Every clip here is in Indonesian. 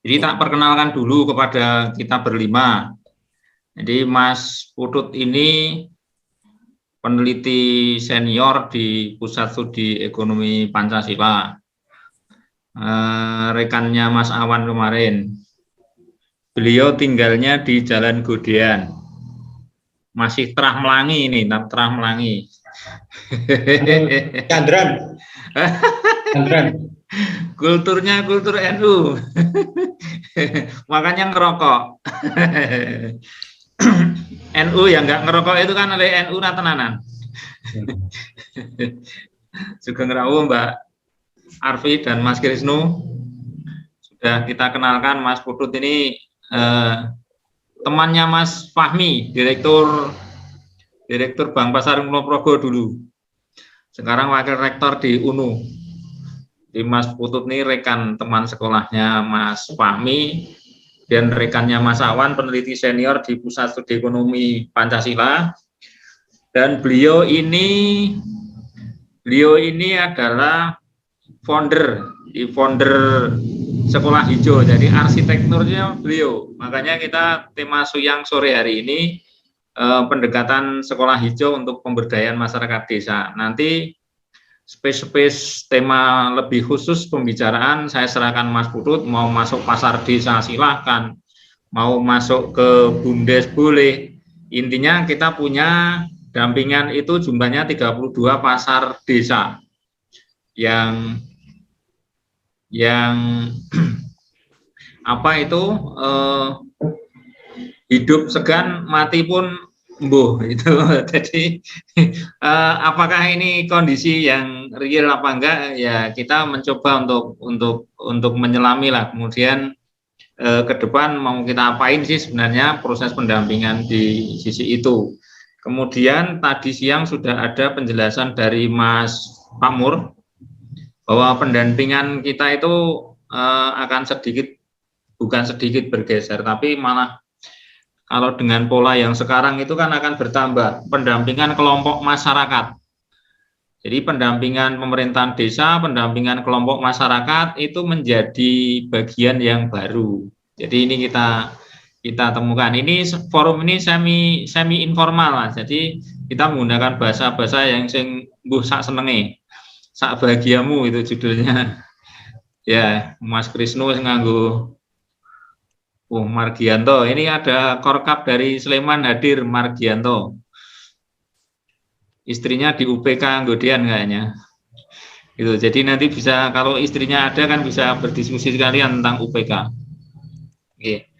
Jadi tak perkenalkan dulu kepada kita berlima. Jadi Mas Putut ini peneliti senior di Pusat Studi Ekonomi Pancasila. Rekannya Mas Awan kemarin. Beliau tinggalnya di Jalan Godean. Masih terah melangi ini, terah melangi. Chandran. Kulturnya kultur NU. Makanya ngerokok. NU yang nggak ngerokok itu kan oleh NU tenanan. Sugeng rawuh Mbak Arfi dan Mas Krisnu. Sudah kita kenalkan Mas Putut ini temannya Mas Fahmi, Direktur Bank Pasar Kulonprogo dulu. Sekarang Wakil Rektor di UNU. Di Mas Putut ini rekan teman sekolahnya Mas Fahmi dan rekannya Mas Awan, peneliti senior di Pusat Studi Ekonomi Pancasila. Dan beliau ini adalah founder Sekolah Hijau. Jadi arsitekturnya beliau. Makanya kita tema Suyang sore hari ini pendekatan Sekolah Hijau untuk pemberdayaan masyarakat desa. Nanti space tema lebih khusus pembicaraan saya serahkan Mas Putut. Mau masuk pasar desa silahkan, mau masuk ke BUMDes boleh. Intinya kita punya dampingan itu jumlahnya 32 pasar desa yang apa itu hidup segan mati pun mbuh itu. Jadi apakah ini kondisi yang real apa enggak, ya kita mencoba untuk menyelami lah. Kemudian ke depan mau kita apain sih sebenarnya proses pendampingan di sisi itu. Kemudian tadi siang sudah ada penjelasan dari Mas Pamur bahwa pendampingan kita itu akan bukan sedikit bergeser, tapi malah kalau dengan pola yang sekarang itu kan akan bertambah pendampingan kelompok masyarakat. Jadi pendampingan pemerintahan desa, pendampingan kelompok masyarakat itu menjadi bagian yang baru. Jadi ini kita temukan. Ini forum ini semi informal lah. Jadi kita menggunakan bahasa yang sing mbuh sak senenge. Sak bahagiamu itu judulnya. Ya, Mas Krisnu nganggo Margianto. Ini ada korkap dari Sleman hadir Margianto. Istrinya di UPK Godean kayaknya. Gitu. Jadi nanti bisa kalau istrinya ada kan bisa berdiskusi sekalian tentang UPK. Oke.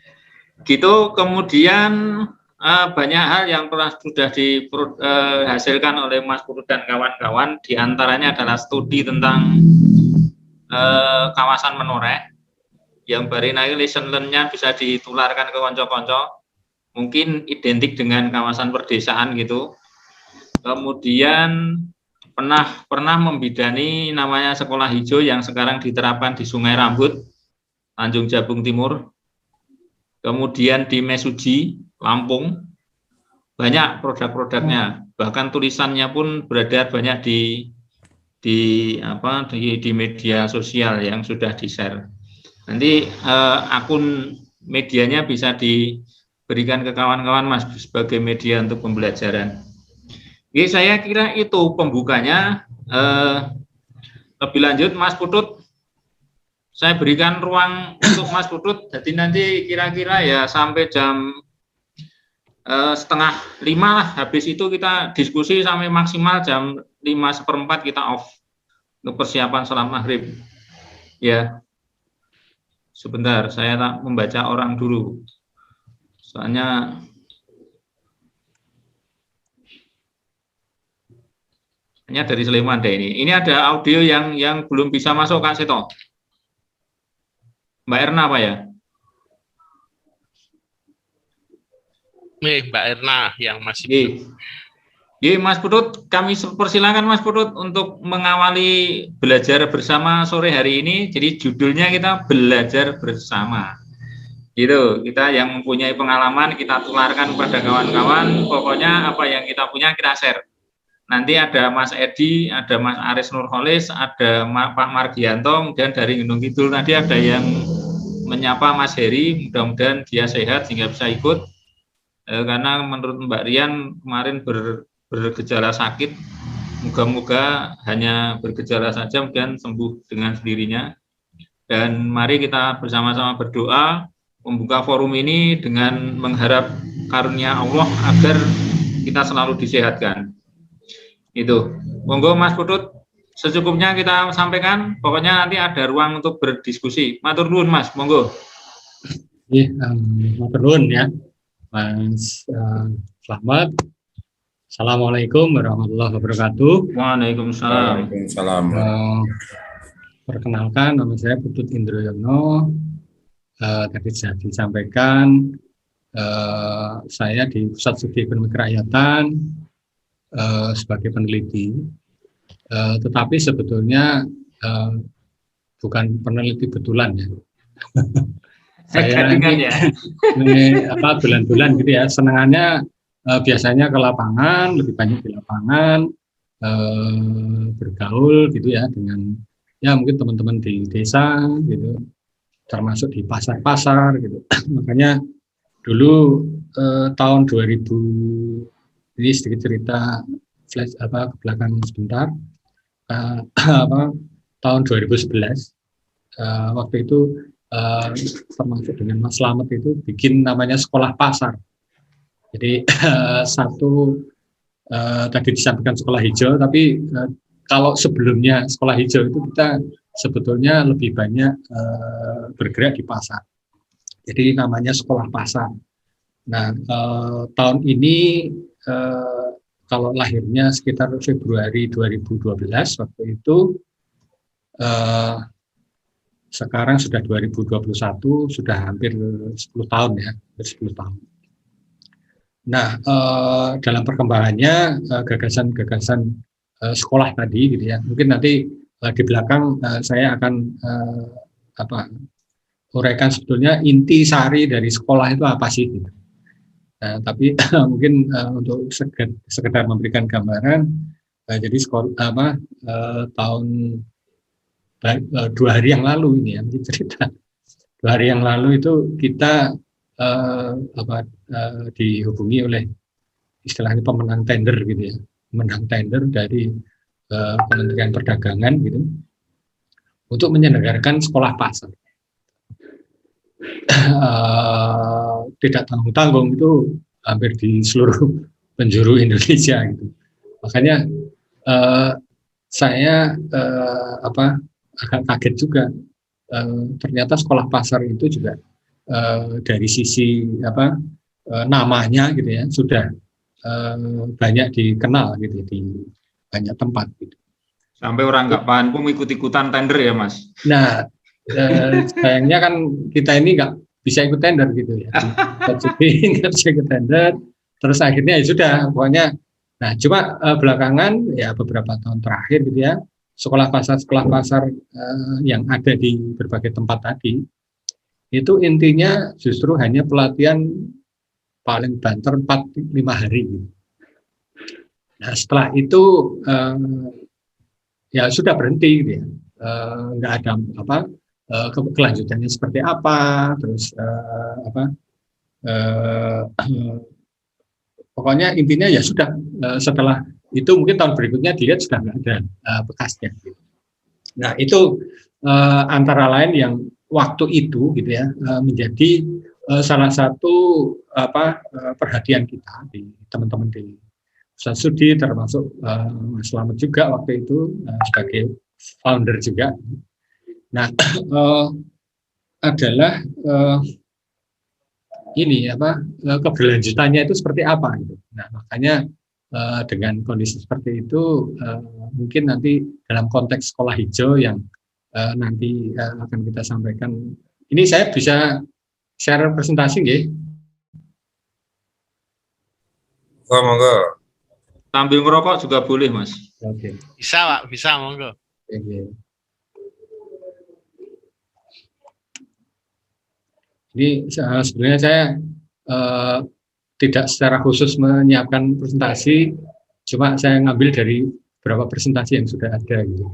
Gitu. Kemudian banyak hal yang sudah dihasilkan oleh Mas Putut dan kawan-kawan. Di antaranya adalah studi tentang kawasan Menoreh. Yang barina lesson learn-nya bisa ditularkan ke konco-konco, mungkin identik dengan kawasan perdesaan gitu. Kemudian pernah membidani namanya Sekolah Hijau yang sekarang diterapkan di Sungai Rambut, Tanjung Jabung Timur. Kemudian di Mesuji, Lampung, banyak produk-produknya, bahkan tulisannya pun beredar banyak di media sosial yang sudah di-share. Nanti akun medianya bisa diberikan ke kawan-kawan Mas sebagai media untuk pembelajaran. Oke, saya kira itu pembukanya. Lebih lanjut Mas Putut, saya berikan ruang untuk Mas Putut. Jadi nanti kira-kira ya sampai jam 4:30 lah. Habis itu kita diskusi sampai maksimal jam 5:15 kita off untuk persiapan salat maghrib. Ya. Sebentar, saya tak membaca orang dulu. Soalnya hanya dari Sleman deh ini. Ini ada audio yang belum bisa masuk Kak Seto. Mbak Erna apa ya? Mbak Erna yang masih belum. Iya, Mas Putut, kami persilakan Mas Putut untuk mengawali belajar bersama sore hari ini. Jadi judulnya kita belajar bersama. Gitu, kita yang mempunyai pengalaman kita tularkan kepada kawan-kawan. Pokoknya apa yang kita punya kita share. Nanti ada Mas Edi, ada Mas Aris Nurholis, ada Pak Margianto, dan dari Gunung Kidul tadi ada yang menyapa Mas Heri, mudah-mudahan dia sehat sehingga bisa ikut. Karena menurut Mbak Rian kemarin bergejala sakit, moga-moga hanya bergejala saja, kemudian sembuh dengan sendirinya. Dan mari kita bersama-sama berdoa membuka forum ini dengan mengharap karunia Allah agar kita selalu disehatkan. Itu. Monggo Mas Putut, secukupnya kita sampaikan. Pokoknya nanti ada ruang untuk berdiskusi. Matur nuwun Mas, monggo. Matur nuwun ya, Mas Slamet. Assalamualaikum warahmatullahi wabarakatuh. Waalaikumsalam. Waalaikumsalam. Perkenalkan, nama saya Putut Indroyono. Tadi sudah disampaikan, saya di Pusat Studi Ekonomi Kerakyatan sebagai peneliti, tetapi sebetulnya bukan peneliti betulan ya. Saya bulan-bulan gitu ya, senangannya biasanya ke lapangan, lebih banyak di lapangan, bergaul gitu ya dengan ya mungkin teman-teman di desa gitu, termasuk di pasar-pasar gitu. Makanya dulu tahun 2000, ini sedikit cerita flash ke belakang sebentar, tahun 2011 waktu itu termasuk dengan Mas Slamet itu bikin namanya sekolah pasar. Jadi tadi disampaikan sekolah hijau, tapi kalau sebelumnya sekolah hijau itu kita sebetulnya lebih banyak bergerak di pasar. Jadi namanya sekolah pasar. Nah, tahun ini kalau lahirnya sekitar Februari 2012 waktu itu, sekarang sudah 2021, sudah hampir 10 tahun ya, hampir 10 tahun. Nah, dalam perkembangannya gagasan-gagasan sekolah tadi gitu ya, mungkin nanti di belakang saya akan uraikan sebetulnya inti sari dari sekolah itu apa sih gitu. Nah, tapi mungkin untuk sekedar memberikan gambaran, jadi sekolah tahun 2 hari yang lalu ini ya, cerita 2 hari yang lalu itu kita dihubungi oleh istilahnya pemenang tender gitu ya, menang tender dari Kementerian Perdagangan gitu untuk menyelenggarakan sekolah pasar. Tidak tanggung-tanggung, itu hampir di seluruh penjuru Indonesia gitu. Makanya saya agak kaget juga, ternyata sekolah pasar itu juga dari sisi namanya gitu ya sudah banyak dikenal gitu di banyak tempat gitu. Sampai orang nggak paham pun ikut-ikutan tender ya Mas. Nah, sayangnya kan kita ini nggak bisa ikut tender gitu ya. Jadi nggak bisa ikut tender. Terus akhirnya ya sudah, pokoknya. Nah, cuma belakangan ya beberapa tahun terakhir gitu ya, sekolah pasar yang ada di berbagai tempat tadi itu intinya justru hanya pelatihan paling banter 4-5 hari gitu. Nah, setelah itu ya sudah berhenti gitu ya, nggak ada kelanjutannya seperti apa, terus pokoknya intinya ya sudah, setelah itu mungkin tahun berikutnya dilihat sudah nggak ada bekasnya gitu. Nah, itu antara lain yang waktu itu gitu ya menjadi salah satu perhatian kita di teman-teman di Pusat Studi, termasuk Mas Slamet juga waktu itu sebagai founder juga. Nah, adalah ini keberlanjutannya itu seperti apa gitu. Nah, makanya dengan kondisi seperti itu mungkin nanti dalam konteks sekolah hijau yang nanti akan kita sampaikan. Ini saya bisa share presentasi nggih? Monggo. Sambil ngerokok juga boleh, Mas. Oke. Bisa, Pak. Bisa, monggo. Oke. Ini sebenarnya saya tidak secara khusus menyiapkan presentasi, cuma saya ngambil dari beberapa presentasi yang sudah ada gitu.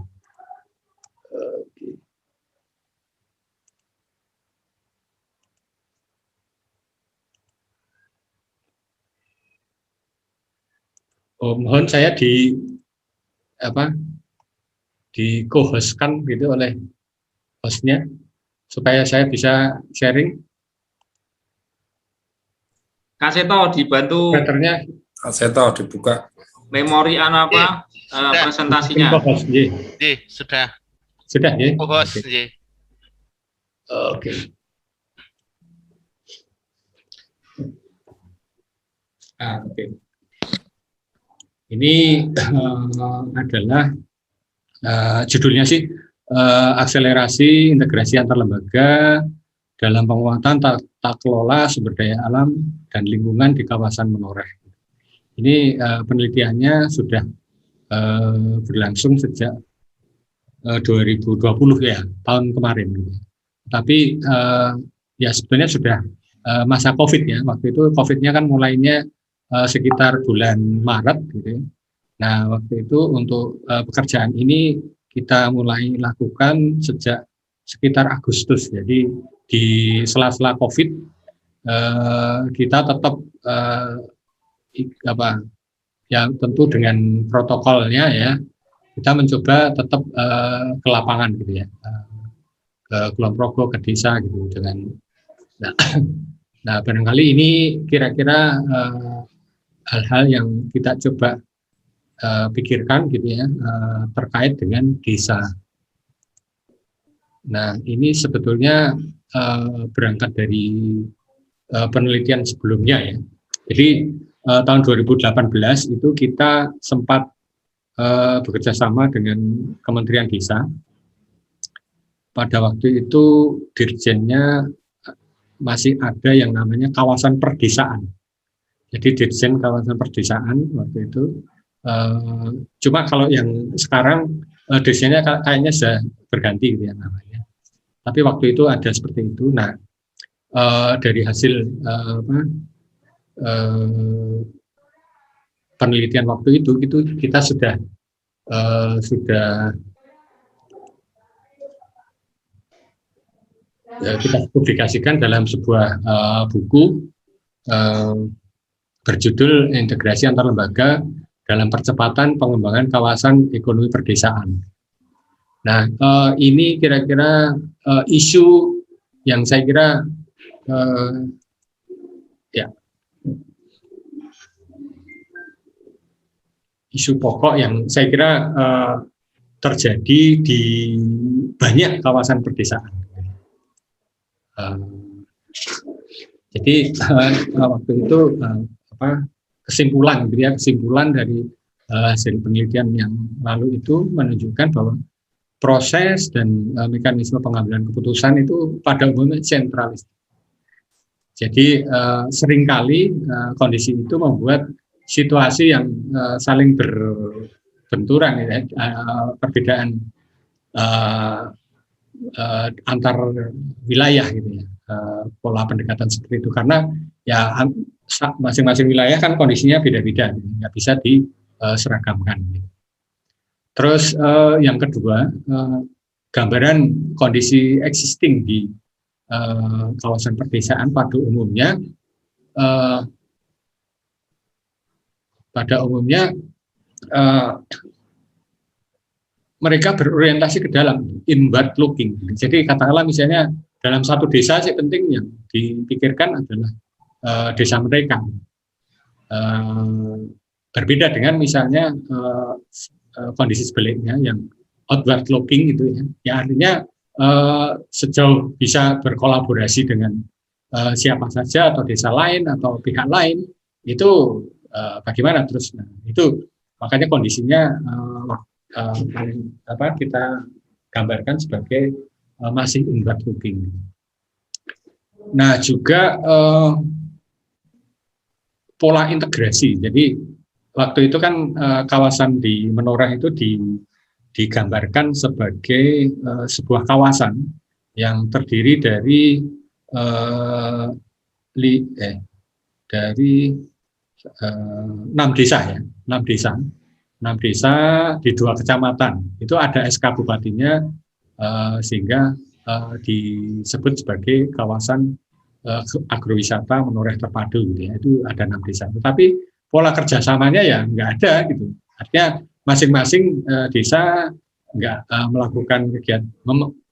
mohon saya di co-hostkan gitu oleh hostnya supaya saya bisa sharing. Kak Seto dibantu Meternya Seto dibuka. memori presentasinya. Sudah. Sudah ya. Co-host, Oke. Oke. Ini adalah judulnya sih akselerasi integrasi antar lembaga dalam penguatan tata kelola sumber daya alam dan lingkungan di kawasan Menoreh. Ini penelitiannya sudah berlangsung sejak 2020 ya, tahun kemarin. Tapi ya sebenarnya sudah masa COVID ya. Waktu itu COVID-nya kan mulainya sekitar bulan Maret gitu. Nah, waktu itu untuk pekerjaan ini kita mulai lakukan sejak sekitar Agustus. Jadi di sela-sela COVID kita tetap ya tentu dengan protokolnya ya, kita mencoba tetap ke lapangan gitu ya, ke Kulon Progo, ke desa gitu dengan. Nah barangkali ini kira-kira hal-hal yang kita coba pikirkan gitu ya, terkait dengan desa. Nah ini sebetulnya berangkat dari penelitian sebelumnya ya. Jadi tahun 2018 itu kita sempat bekerja sama dengan Kementerian Desa. Pada waktu itu dirjennya masih ada yang namanya kawasan perdesaan. Jadi dirjen kawasan perdesaan waktu itu. Cuma kalau yang sekarang dirjennya kayaknya sudah berganti gitu ya namanya. Tapi waktu itu ada seperti itu. Nah dari hasil penelitian waktu itu kita sudah kita publikasikan dalam sebuah buku berjudul Integrasi Antar Lembaga dalam Percepatan Pengembangan Kawasan Ekonomi Perdesaan. Nah, ini kira-kira isu yang saya kira isu pokok yang saya kira terjadi di banyak kawasan perdesaan. Jadi waktu itu kesimpulan dari hasil penelitian yang lalu itu menunjukkan bahwa proses dan mekanisme pengambilan keputusan itu pada umumnya sentralis. Jadi seringkali kondisi itu membuat situasi yang saling berbenturan ya, perbedaan antar wilayah gitu ya, pola pendekatan seperti itu, karena ya masing-masing wilayah kan kondisinya beda-beda, nggak bisa diseragamkan. Terus yang kedua, gambaran kondisi existing di kawasan perdesaan pada umumnya mereka berorientasi ke dalam inward looking. Jadi katakanlah misalnya dalam satu desa sih penting yang dipikirkan adalah desa mereka. Berbeda dengan misalnya kondisi sebaliknya yang outward looking gitu ya. Ya artinya sejauh bisa berkolaborasi dengan siapa saja atau desa lain atau pihak lain itu bagaimana terus. Nah, itu makanya kondisinya kita gambarkan sebagai masih inward looking. Nah juga pola integrasi. Jadi waktu itu kan kawasan di Menoreh itu digambarkan sebagai sebuah kawasan yang terdiri dari 6 desa ya, 6 desa di 2 kecamatan. Itu ada SK bupatinya sehingga disebut sebagai kawasan agrowisata Menoreh terpadu gitu ya. Itu ada 6 desa. Tetapi pola kerjasamanya ya nggak ada gitu. Artinya masing-masing desa nggak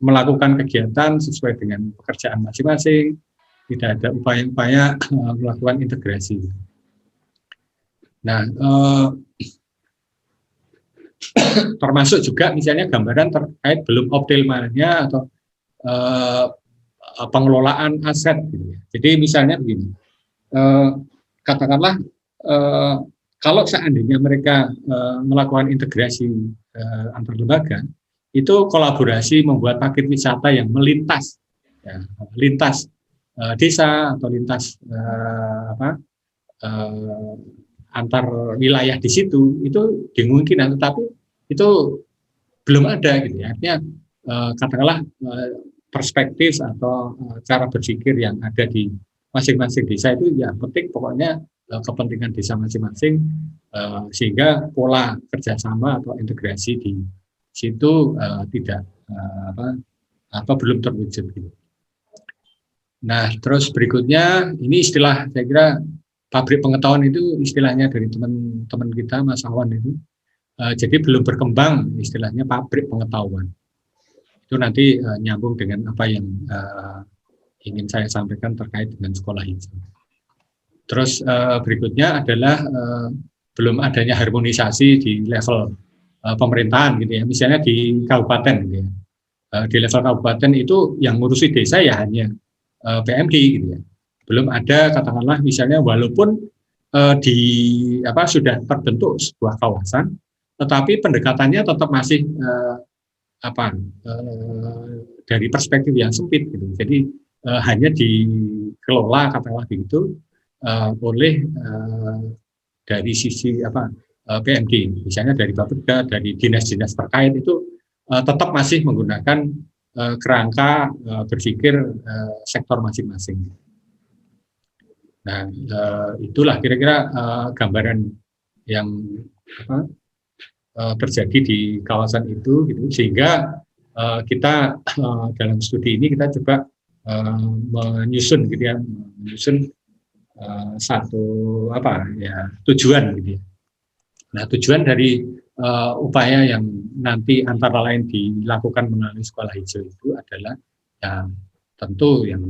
melakukan kegiatan sesuai dengan pekerjaan masing-masing, tidak ada upaya-upaya melakukan integrasi. Nah, termasuk juga misalnya gambaran terkait belum optimalnya atau pengelolaan aset. Gitu ya. Jadi misalnya begini, katakanlah kalau seandainya mereka melakukan integrasi antar lembaga, itu kolaborasi membuat paket wisata yang melintas, ya, lintas desa atau lintas antar wilayah di situ itu dimungkinkan, tetapi itu belum ada gitu ya. Artinya katakanlah perspektif atau cara berpikir yang ada di masing-masing desa itu ya penting pokoknya kepentingan desa masing-masing sehingga pola kerjasama atau integrasi di situ tidak belum terwujud gitu. Nah, terus berikutnya ini istilah saya kira pabrik pengetahuan itu istilahnya dari teman-teman kita Mas Awan itu. Jadi belum berkembang istilahnya pabrik pengetahuan. Itu nanti nyambung dengan apa yang ingin saya sampaikan terkait dengan sekolah hijau. Terus berikutnya adalah belum adanya harmonisasi di level pemerintahan gitu ya. Misalnya di kabupaten gitu ya. Di level kabupaten itu yang ngurusi desa ya hanya PMD gitu ya. Belum ada katakanlah misalnya walaupun sudah terbentuk sebuah kawasan, tetapi pendekatannya tetap masih dari perspektif yang sempit gitu. Jadi hanya dikelola katakanlah begitu oleh dari sisi PMD, misalnya dari Bapeda, dari dinas-dinas terkait itu tetap masih menggunakan kerangka berpikir sektor masing-masing. Nah, itulah kira-kira gambaran yang terjadi di kawasan itu, gitu. Sehingga kita dalam studi ini kita coba menyusun, gitu ya, satu tujuan, gitu ya. Nah, tujuan dari upaya yang nanti antara lain dilakukan melalui sekolah hijau itu adalah ya, tentu yang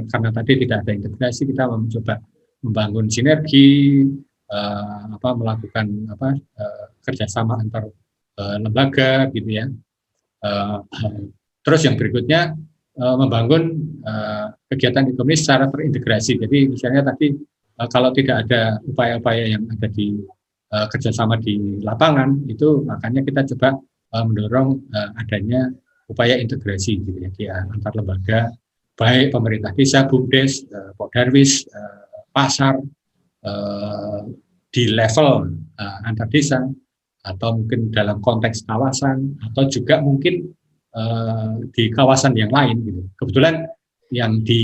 karena tadi tidak ada integrasi, kita mencoba membangun sinergi, melakukan kerjasama antar lembaga, gitu ya. Terus yang berikutnya membangun kegiatan ekonomi secara terintegrasi. Jadi misalnya tadi kalau tidak ada upaya-upaya yang ada di kerjasama di lapangan itu, makanya kita coba mendorong adanya upaya integrasi gitu ya, di antar lembaga, baik pemerintah desa, BUMDes, Pokdarwis, pasar, di level antar desa, atau mungkin dalam konteks kawasan, atau juga mungkin di kawasan yang lain gitu. Kebetulan yang di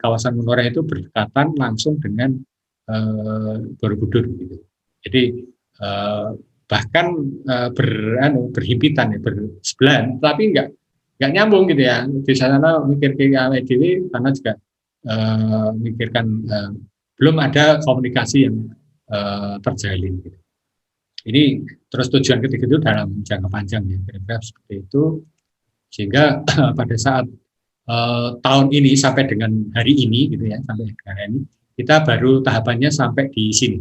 kawasan Menoreh itu berdekatan langsung dengan Borobudur gitu. Jadi bahkan berhimpitan ya, bersebelahan, tapi nggak nyambung gitu ya. Di sana mikir ke AWDW karena juga mikirkan belum ada komunikasi yang terjalin gitu. Ini terus tujuan ketiga itu dalam jangka panjang ya, kira-kira seperti itu, sehingga pada saat tahun ini sampai dengan hari ini gitu ya, sampai hari ini kita baru tahapannya sampai di sini.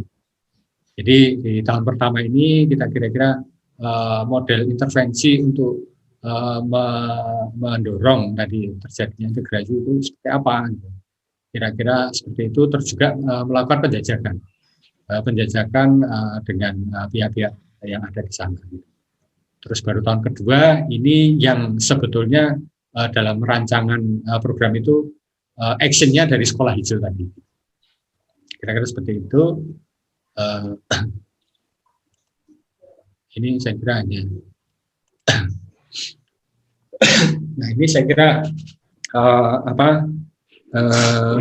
Jadi di tahun pertama ini kita kira-kira model intervensi untuk mendorong tadi terjadinya integrasi itu seperti apa? Kira-kira seperti itu. Terus juga melakukan penjajakan dengan pihak-pihak yang ada di sana. Terus baru tahun kedua ini yang sebetulnya dalam rancangan program itu actionnya dari sekolah hijau tadi. Kira-kira seperti itu. Ini saya kira hanya nah ini saya kira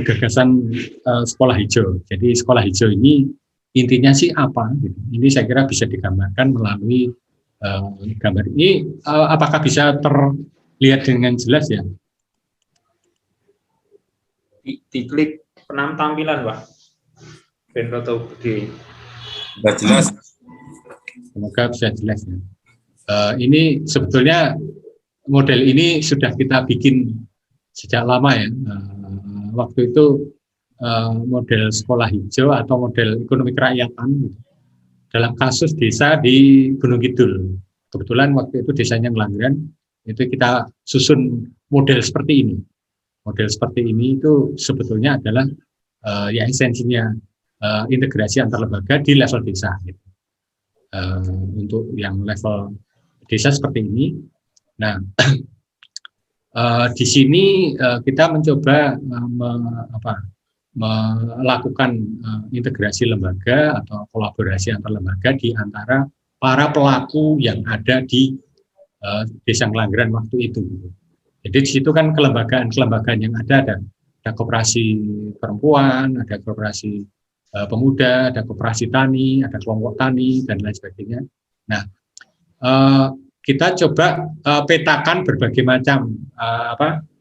gagasan sekolah hijau. Jadi sekolah hijau ini intinya sih apa gitu. Ini saya kira bisa digambarkan melalui gambar ini. Apakah bisa terlihat dengan jelas ya? Diklik tampilan Pak. Ben foto gede. Sudah jelas. Semoga bisa jelas ya. Ini sebetulnya model ini sudah kita bikin sejak lama ya. Waktu itu model sekolah hijau atau model ekonomi kerakyatan gitu. Dalam kasus desa di Gunung Kidul. Kebetulan waktu itu desanya Ngelanggeran, itu kita susun model seperti ini. Model seperti ini itu sebetulnya adalah ya esensinya integrasi antar lembaga di level desa. Gitu. Untuk yang level desa seperti ini. Nah, di sini kita mencoba melakukan integrasi lembaga atau kolaborasi antar lembaga di antara para pelaku yang ada di Desa Ngelanggeran waktu itu. Jadi di situ kan kelembagaan yang ada koperasi perempuan, ada koperasi pemuda, ada koperasi tani, ada kelompok tani dan lain sebagainya. Nah, kita coba petakan berbagai macam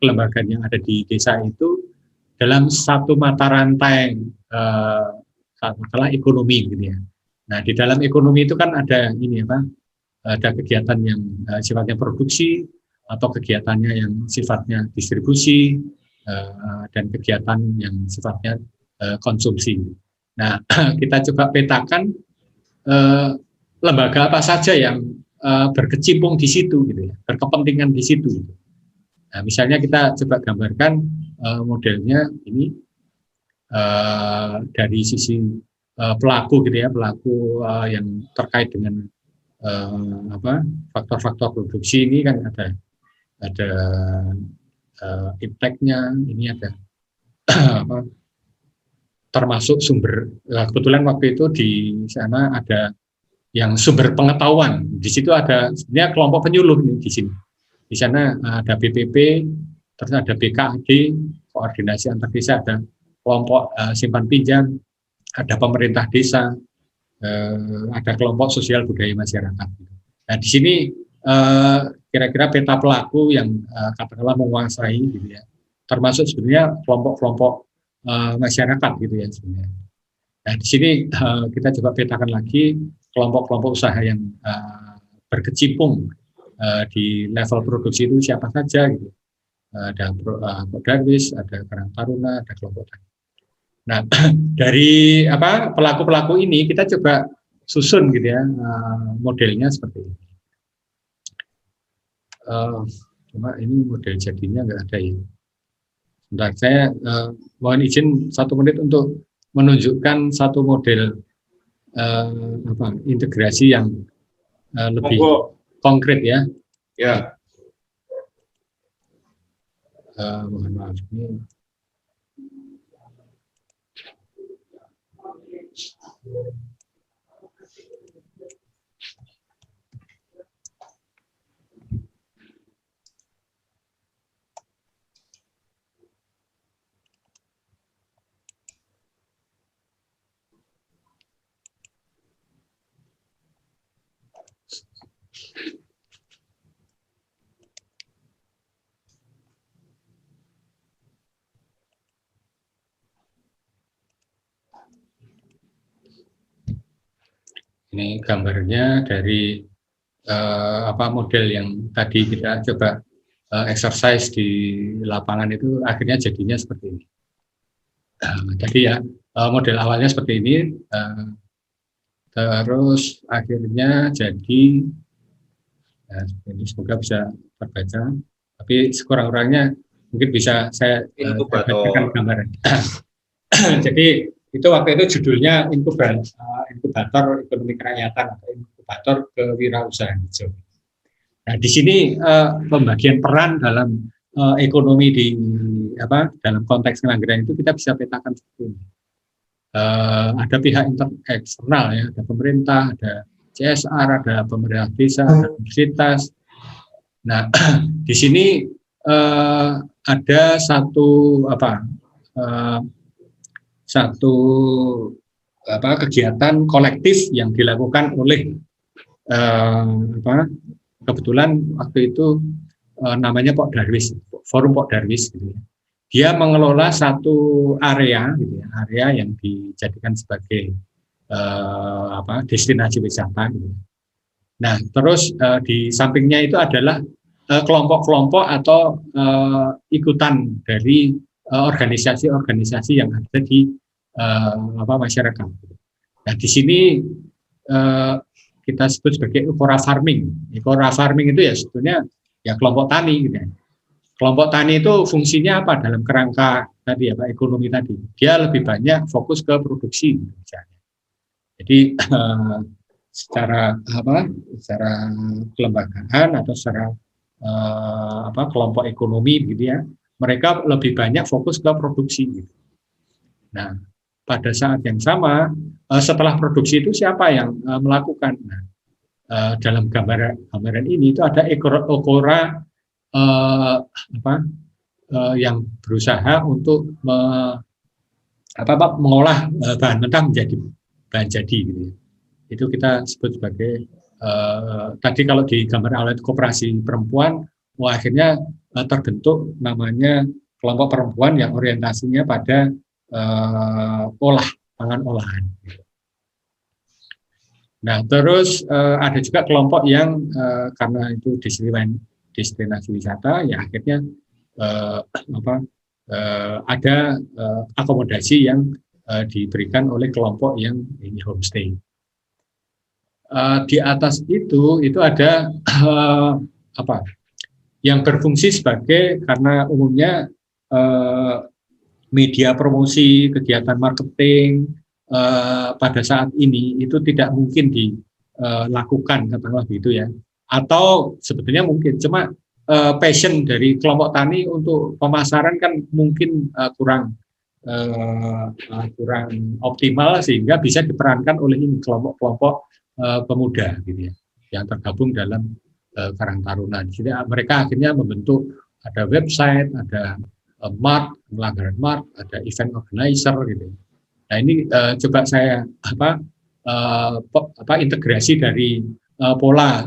kelembagaan yang ada di desa itu dalam satu mata rantai masalah ekonomi gitu ya. Nah, di dalam ekonomi itu kan ada ada kegiatan yang sifatnya produksi atau kegiatannya yang sifatnya distribusi dan kegiatan yang sifatnya konsumsi. Nah, kita coba petakan lembaga apa saja yang berkecimpung di situ, gitu ya, berkepentingan di situ. Gitu. Nah, misalnya kita coba gambarkan modelnya ini dari sisi pelaku, gitu ya, pelaku yang terkait dengan faktor-faktor produksi ini kan ada impact-nya, ini ada termasuk sumber. Kebetulan waktu itu di sana ada yang sumber pengetahuan. Di situ ada sebenarnya kelompok penyuluh nih di sini. Di sana ada BPP, terus ada BKD, koordinasi antar desa, ada kelompok simpan pinjam, ada pemerintah desa, ada kelompok sosial budaya masyarakat. Nah, di sini kira-kira peta pelaku yang katakanlah menguasai, gitu ya, termasuk sebenarnya kelompok-kelompok masyarakat, gitu ya sebenarnya. Nah, di sini kita coba petakan lagi kelompok-kelompok usaha yang berkecimpung di level produksi itu siapa saja, gitu. Ada Darwis, ada Karang Taruna, ada kelompok tani. Nah, dari pelaku-pelaku ini kita coba susun, gitu ya, modelnya seperti ini. Cuma ini model jadinya nggak ada ya. Sebentar, saya mohon izin 1 menit untuk menunjukkan satu model integrasi yang lebih konkret ya. Ya. Mohon maaf ini. Ini gambarnya dari model yang tadi kita coba exercise di lapangan itu akhirnya jadinya seperti ini. Jadi ya model awalnya seperti ini, terus akhirnya jadi ini semoga bisa terbaca. Tapi sekurang-kurangnya mungkin bisa saya bacakan gambaran. Jadi itu waktu itu judulnya inkubator ekonomi kerakyatan atau inkubator kewirausahaan hijau. Nah, di sini pembagian peran dalam ekonomi dalam konteks Ngelanggeran itu kita bisa petakan seperti ini. Ada pihak eksternal ya, ada pemerintah, ada CSR, ada pemerintah desa, ada universitas. Nah, di sini ada satu kegiatan kolektif yang dilakukan oleh kebetulan waktu itu namanya Pok Darwis, Forum Pok Darwis gitu ya. Dia mengelola satu area gitu ya, area yang dijadikan sebagai destinasi wisata. Gitu. Nah, terus di sampingnya itu adalah kelompok-kelompok atau ikutan dari organisasi-organisasi yang ada di masyarakat. Nah, di sini kita sebut sebagai ecora farming. Ecora farming itu ya sebetulnya ya kelompok tani gitu ya. Kelompok tani itu fungsinya apa dalam kerangka tadi ekonomi tadi? Dia lebih banyak fokus ke produksi misalnya. Jadi secara kelembagaan atau secara kelompok ekonomi gitu ya, mereka lebih banyak fokus ke produksi gitu. Nah, pada saat yang sama setelah produksi itu siapa yang melakukan? Nah, dalam gambaran ini itu ada ecora yang berusaha untuk mengolah bahan mentah menjadi bahan jadi gitu ya. Itu kita sebut sebagai tadi kalau di gambar awal koperasi perempuan, akhirnya terbentuk namanya kelompok perempuan yang orientasinya pada pangan olahan. Nah, terus ada juga kelompok yang karena itu destinasi wisata, ya akhirnya ada akomodasi yang diberikan oleh kelompok yang ini homestay. Di atas itu ada yang berfungsi sebagai, karena umumnya media promosi, kegiatan marketing pada saat ini itu tidak mungkin dilakukan, katakanlah gitu ya. Atau sebetulnya mungkin, cuma passion dari kelompok tani untuk pemasaran kan mungkin kurang optimal, sehingga bisa diperankan oleh ini kelompok-kelompok pemuda gitu ya, yang tergabung dalam Karang Taruna. Di sini mereka akhirnya membentuk ada website, ada mart, pelanggaran mart, ada event organizer gitu. Nah, ini coba saya integrasi dari pola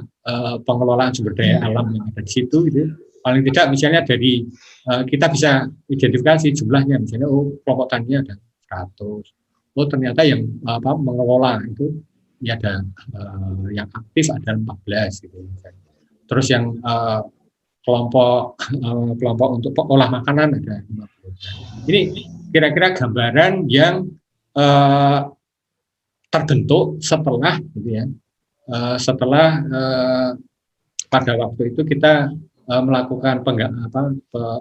pengelolaan sumber daya alam yang ada di situ gitu. Paling tidak misalnya dari kita bisa identifikasi jumlahnya, misalnya kelompok taninya ada 100. Ternyata yang mengelola itu ya ada yang aktif ada 14 gitu. Terus yang kelompok untuk olah makanan ada 50. Ini kira-kira gambaran yang terbentuk setelah gitu ya. Setelah pada waktu itu kita melakukan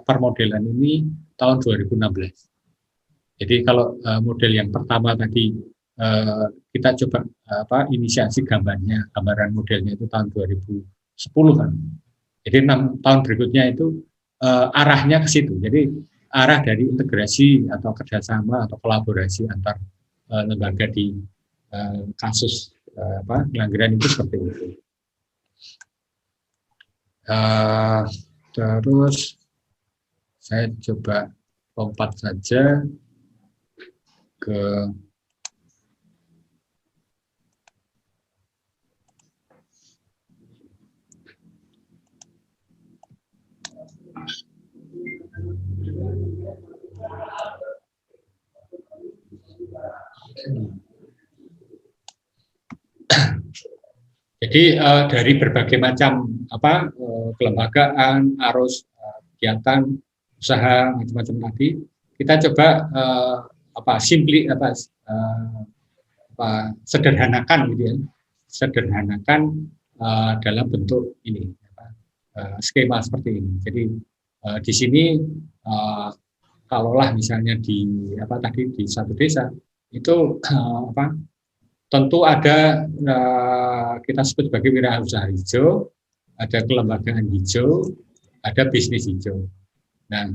permodelan ini tahun 2016. Jadi kalau model yang pertama tadi kita coba inisiasi gambaran modelnya itu tahun 2010 kan. Jadi 6 tahun berikutnya itu arahnya ke situ. Jadi arah dari integrasi atau kerjasama atau kolaborasi antar lembaga di kasus pelanggaran itu seperti itu. Terus saya coba lompat saja ke jadi dari berbagai macam kelembagaan, arus kegiatan, usaha macam-macam tadi, kita coba sederhanakan gitu ya, dalam bentuk ini skema seperti ini. Jadi di sini kalaulah misalnya di satu desa itu tentu ada kita sebut sebagai wirausaha hijau, ada kelembagaan hijau, ada bisnis hijau. Nah,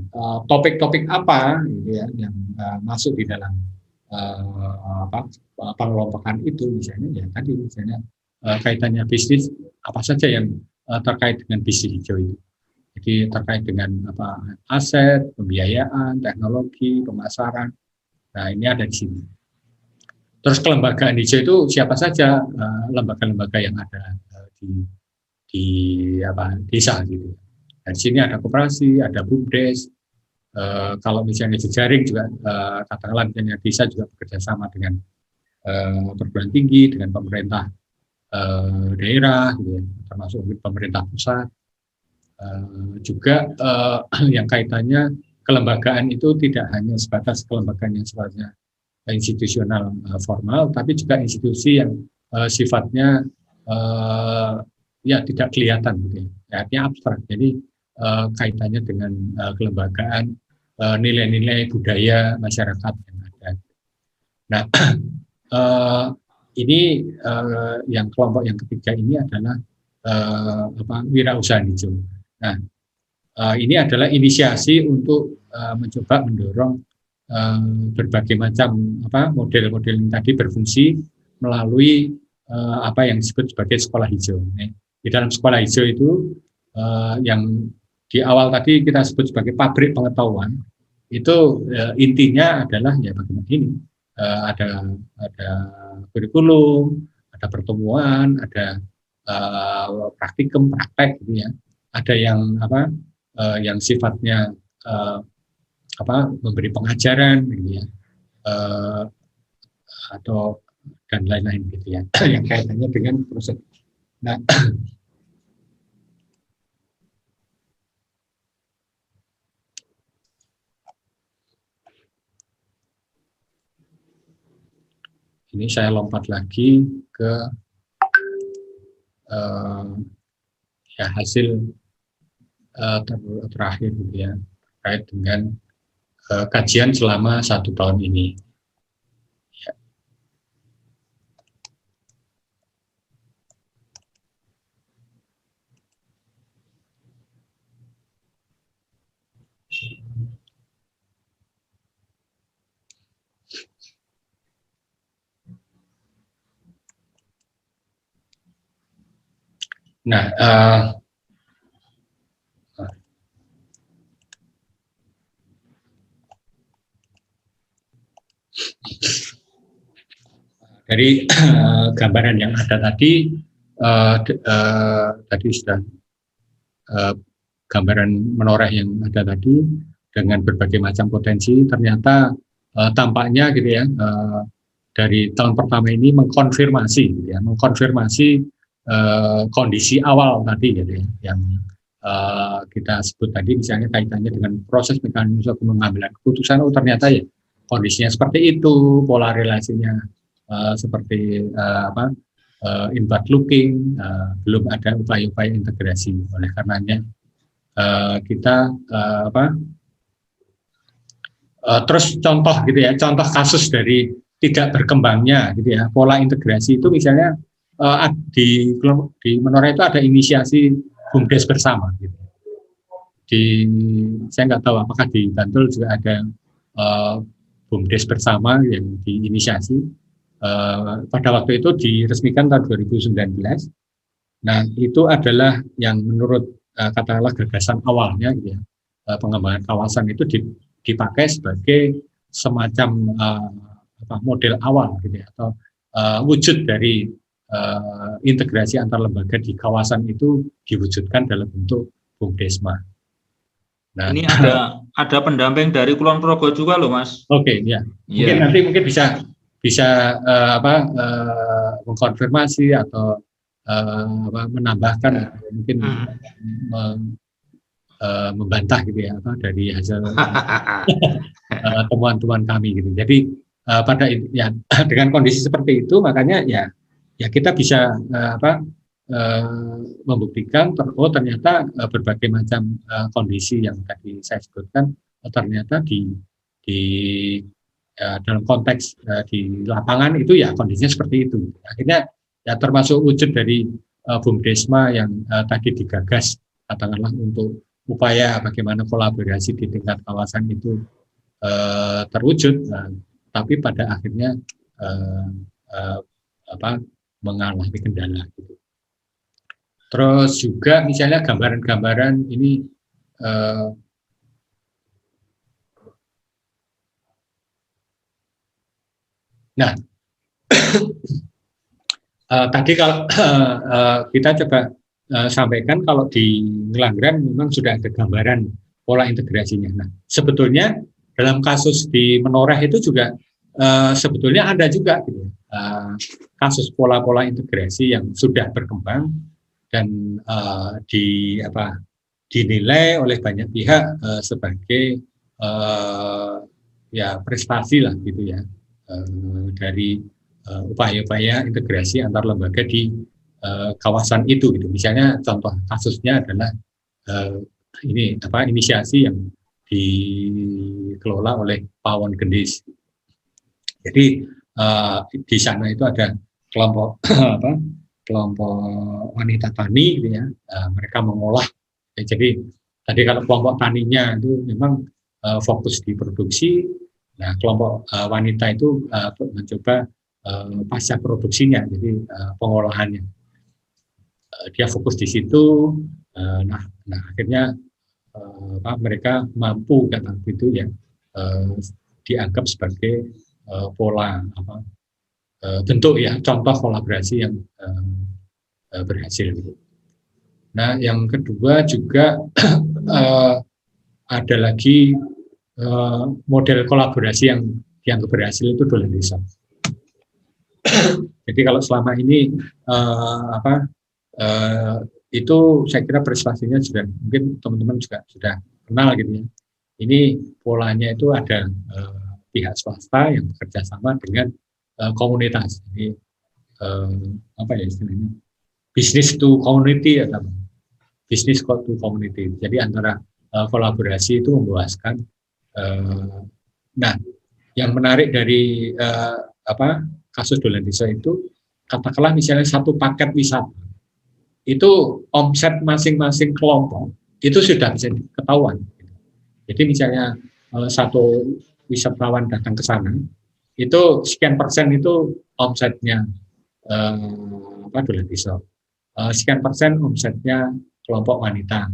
topik-topik apa gitu ya, yang masuk di dalam pengelompokan itu misalnya ya tadi misalnya kaitannya bisnis apa saja yang terkait dengan bisnis hijau itu. Jadi terkait dengan aset, pembiayaan, teknologi, pemasaran. Nah, ini ada di sini. Terus kelembagaan hijau itu siapa saja lembaga-lembaga yang ada di desa gitu. Di sini ada koperasi, ada BUMDes. Kalau misalnya jejaring juga katakanlah misalnya desa juga bekerja sama dengan perguruan tinggi, dengan pemerintah daerah, gitu ya, termasuk pemerintah pusat. Juga yang kaitannya kelembagaan itu tidak hanya sebatas kelembagaan yang sifatnya institusional formal, tapi juga institusi yang sifatnya ya tidak kelihatan, gitu ya. Artinya abstrak. Jadi kaitannya dengan kelembagaan, nilai-nilai budaya masyarakat yang ada. Nah, ini yang kelompok yang ketiga ini adalah wirausaha hijau. Nah, ini adalah inisiasi untuk mencoba mendorong berbagai macam model-model yang tadi berfungsi melalui apa yang disebut sebagai sekolah hijau. Di dalam sekolah hijau itu yang di awal tadi kita sebut sebagai pabrik pengetahuan, itu intinya adalah ya bagaimana ini ada kurikulum, ada pertemuan, ada praktikum, praktek, gitu ya. Ada yang yang sifatnya memberi pengajaran, gitu ya, atau dan lain-lain, gitu ya, yang kaitannya dengan proses. Nah, ini saya lompat lagi ke ya hasil terakhir, gitu ya, terkait dengan kajian selama 1 tahun ini. Ya. Nah, dari gambaran yang ada tadi, tadi sudah gambaran menoreh yang ada tadi dengan berbagai macam potensi, ternyata tampaknya, gitu ya, dari tahun pertama ini mengkonfirmasi, gitu ya, mengkonfirmasi kondisi awal tadi, gitu ya, yang kita sebut tadi, misalnya kaitannya dengan proses mekanisme pengambilan keputusan. Oh, ternyata ya kondisinya seperti itu, pola relasinya seperti inward looking, belum ada upaya-upaya integrasi. Oleh karenanya kita terus contoh, gitu ya, contoh kasus dari tidak berkembangnya, gitu ya, pola integrasi itu misalnya di Menoreh itu ada inisiasi BUMDes bersama, gitu. Saya nggak tahu apakah di Bantul juga ada BUMDes bersama yang diinisiasi. Pada waktu itu diresmikan tahun 2019. Nah, itu adalah yang menurut katakanlah gagasan awalnya, gitu ya, pengembangan kawasan itu dipakai sebagai semacam model awal, gitu ya, atau wujud dari integrasi antar lembaga di kawasan itu diwujudkan dalam bentuk BUMDesma. Nah, ini ada pendamping dari Kulon Progo juga loh, Mas. Oke, ya. Mungkin nanti bisa mengkonfirmasi atau menambahkan, mungkin membantah, gitu ya, dari hasil temuan-temuan kami, gitu. Jadi pada ya dengan kondisi seperti itu, makanya ya kita bisa membuktikan ternyata berbagai macam kondisi yang tadi saya sebutkan ternyata di dalam konteks di lapangan itu ya kondisinya seperti itu. Akhirnya ya termasuk wujud dari BUMDesma yang tadi digagas, katakanlah untuk upaya bagaimana kolaborasi di tingkat kawasan itu terwujud, tapi pada akhirnya mengalami kendala, gitu. Terus juga misalnya gambaran-gambaran ini nah tadi kalau kita coba sampaikan, kalau di Ngelanggeran memang sudah ada gambaran pola integrasinya. Nah, sebetulnya dalam kasus di Menoreh itu juga sebetulnya ada juga, gitu, kasus pola-pola integrasi yang sudah berkembang dan dinilai oleh banyak pihak sebagai ya prestasi lah gitu ya dari upaya-upaya integrasi antar lembaga di kawasan itu gitu. Misalnya contoh kasusnya adalah inisiasi yang dikelola oleh Pawon Gendis. Jadi di sana itu ada kelompok kelompok wanita tani gitu ya. Mereka mengolah. Jadi tadi kalau kelompok taninya itu memang fokus di produksi. Nah, kelompok wanita itu mencoba pasca produksinya, jadi pengolahannya. Dia fokus di situ. Nah akhirnya mereka mampu kata itu ya dianggap sebagai pola bentuk ya contoh kolaborasi yang berhasil. Nah yang kedua juga ada lagi model kolaborasi yang berhasil itu dolan desa. Jadi kalau selama ini itu saya kira prestasinya juga mungkin teman-teman juga sudah kenal gitu ya. Ini polanya itu ada pihak swasta yang bekerja sama dengan komunitas. Jadi istilahnya business to community atau business to community. Jadi antara kolaborasi itu memuaskan. Nah, yang menarik dari kasus dolan desa itu katakanlah misalnya satu paket wisata itu omset masing-masing kelompok itu sudah bisa ketahuan. Jadi misalnya satu wisatawan datang ke sana, itu sekian persen itu omsetnya dolan desa, sekian persen omsetnya kelompok wanita,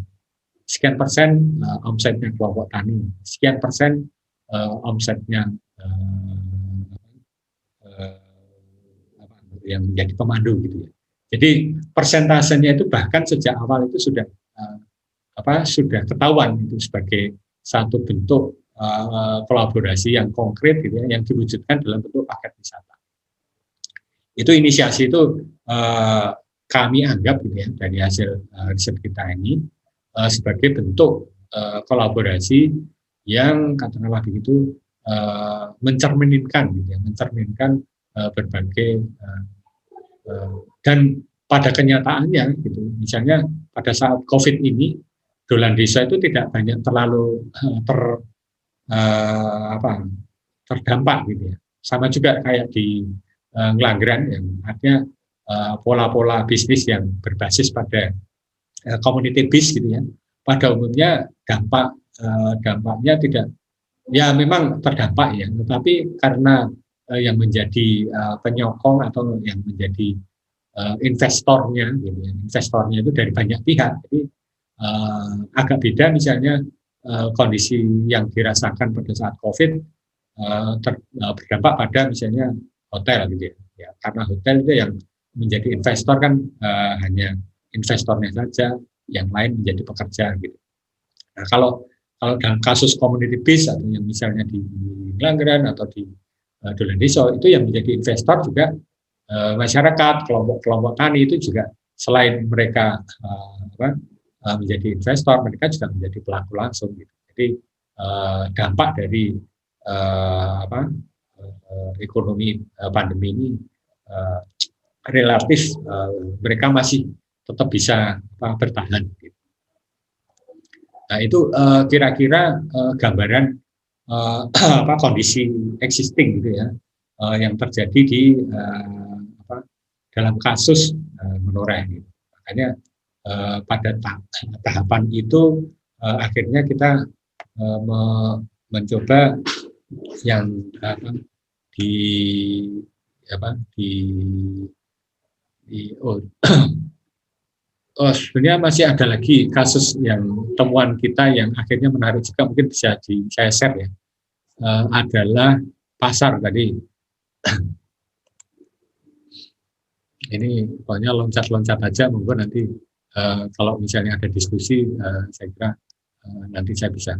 sekian persen omsetnya kelompok tani, sekian persen omsetnya yang menjadi pemandu gitu ya. Jadi persentasenya itu bahkan sejak awal itu sudah sudah ketahuan itu sebagai satu bentuk kolaborasi yang konkret gitu ya, yang diwujudkan dalam bentuk paket wisata. Itu inisiasi itu kami anggap gitu ya dari hasil riset kita ini sebagai bentuk kolaborasi yang katakanlah begitu mencerminkan gitu ya, mencerminkan berbagai dan pada kenyataannya gitu, misalnya pada saat COVID ini dolan desa itu tidak banyak terlalu terdampak gitu ya. Sama juga kayak di Ngelanggeran yang artinya pola-pola bisnis yang berbasis pada community based gitu ya. Pada umumnya dampaknya tidak ya memang terdampak ya, tetapi karena yang menjadi penyokong atau yang menjadi investornya, gitu ya. Investornya itu dari banyak pihak. Jadi agak beda misalnya kondisi yang dirasakan pada saat COVID berdampak pada misalnya hotel gitu ya. Ya karena hotel itu yang menjadi investor kan hanya investornya saja, yang lain menjadi pekerja gitu. Nah kalau dalam kasus community based atau yang misalnya di Ngelanggeran atau di dolan desa itu yang menjadi investor juga masyarakat, kelompok tani itu juga selain mereka menjadi investor, mereka juga menjadi pelaku langsung gitu. Jadi dampak dari ekonomi pandemi ini relatif mereka masih tetap bisa bertahan gitu. Nah itu kira-kira gambaran kondisi existing gitu ya yang terjadi di dalam kasus Menoreh gitu. Makanya pada tahapan itu akhirnya kita mencoba yang sebenarnya masih ada lagi kasus yang temuan kita yang akhirnya menarik juga, mungkin bisa saya share ya, adalah pasar tadi. Ini pokoknya loncat-loncat aja, mungkin nanti kalau misalnya ada diskusi, saya kira nanti saya bisa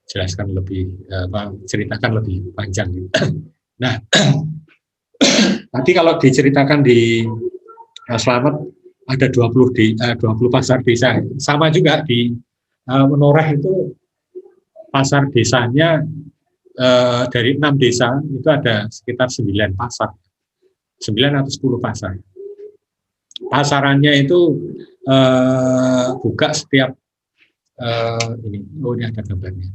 jelaskan lebih, ceritakan lebih panjang gitu. Nah, tadi kalau diceritakan di Slamet ada 20 pasar desa, sama juga di Menoreh itu pasar desanya dari 6 desa itu ada sekitar 9 pasar, 9 atau 10 pasar. Pasarannya itu buka setiap ini ada gambarnya.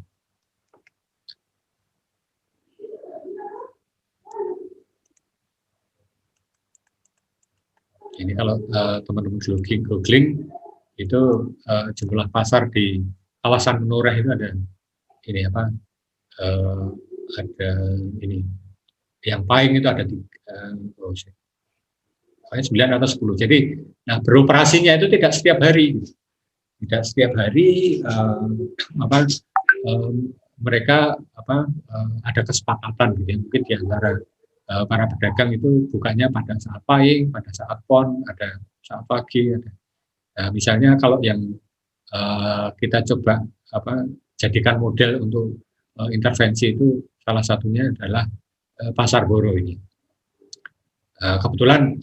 Ini kalau teman-teman googling itu jumlah pasar di kawasan Menoreh itu ada ini apa? Ada ini yang paling itu ada 9 atau 10. Jadi, nah beroperasinya itu tidak setiap hari, mereka ada kesepakatan gitu ya, mungkin di antara para pedagang itu bukanya pada saat pahing, pada saat pon, ada saat pagi, ada. Nah, misalnya kalau yang kita coba jadikan model untuk intervensi itu salah satunya adalah Pasar Boro ini. Kebetulan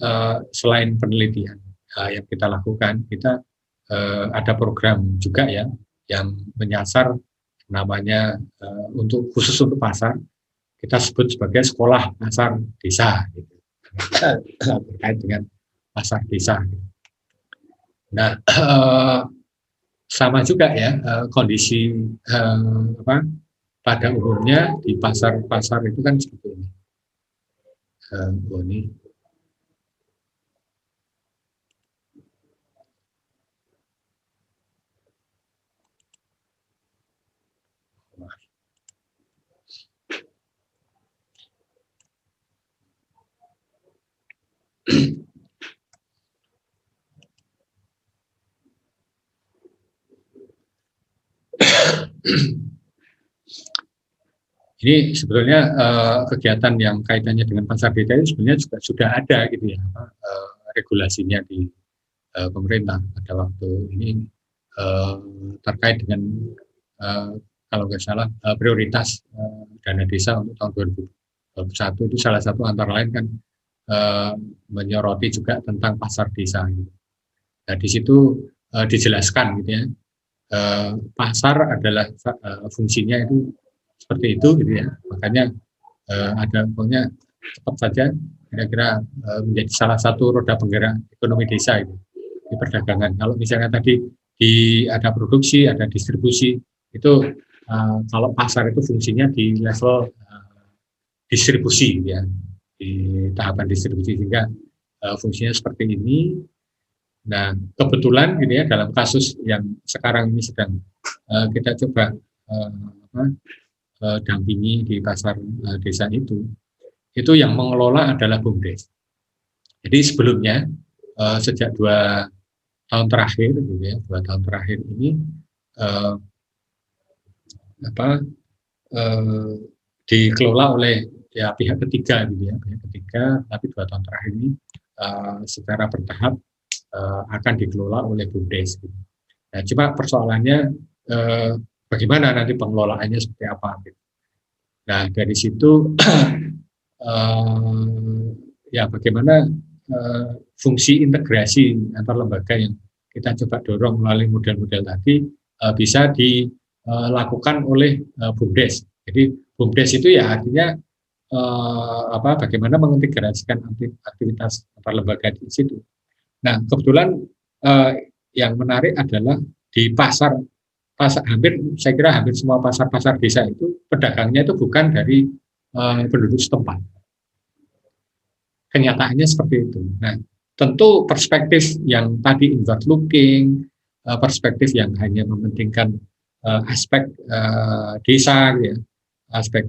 selain penelitian yang kita lakukan, kita ada program juga ya yang menyasar namanya khusus untuk pasar, kita sebut sebagai sekolah pasar desa, gitu. Terkait dengan pasar desa. Nah, sama juga ya kondisi pada umumnya di pasar-pasar itu kan seperti ini. Ini ini sebetulnya kegiatan yang kaitannya dengan pasar desa itu sebenarnya juga sudah ada gitu ya, regulasinya di pemerintah pada waktu ini terkait dengan kalau nggak salah prioritas dana desa untuk tahun 2021 itu salah satu antara lain kan menyoroti juga tentang pasar desa. Gitu. Nah di situ dijelaskan gitu ya, pasar adalah fungsinya itu seperti itu gitu ya, makanya ada pokoknya tetap saja kira-kira menjadi salah satu roda penggerak ekonomi desa itu di perdagangan. Kalau misalnya tadi ada produksi, ada distribusi, itu kalau pasar itu fungsinya di level distribusi gitu ya, di tahapan distribusi, sehingga fungsinya seperti ini. Nah kebetulan gitu ya, dalam kasus yang sekarang ini sedang kita coba dampingi di pasar desa itu yang mengelola adalah BUMDes. Jadi sebelumnya sejak 2 tahun terakhir, gitu ya, 2 tahun terakhir ini dikelola oleh ya pihak ketiga, gitu ya, pihak ketiga. Tapi 2 tahun terakhir ini secara bertahap akan dikelola oleh BUMDes. Gitu. Nah, cuma persoalannya bagaimana nanti pengelolaannya seperti apa? Gitu. Nah dari situ ya bagaimana fungsi integrasi antar lembaga yang kita coba dorong melalui model-model tadi bisa dilakukan oleh BUMDes. Jadi BUMDes itu ya artinya bagaimana mengintegrasikan aktivitas antar lembaga di situ. Nah kebetulan yang menarik adalah di pasar saya kira hampir semua pasar-pasar desa itu pedagangnya itu bukan dari penduduk setempat. Kenyataannya seperti itu. Nah, tentu perspektif yang tadi inward looking, perspektif yang hanya mementingkan aspek desa, ya, aspek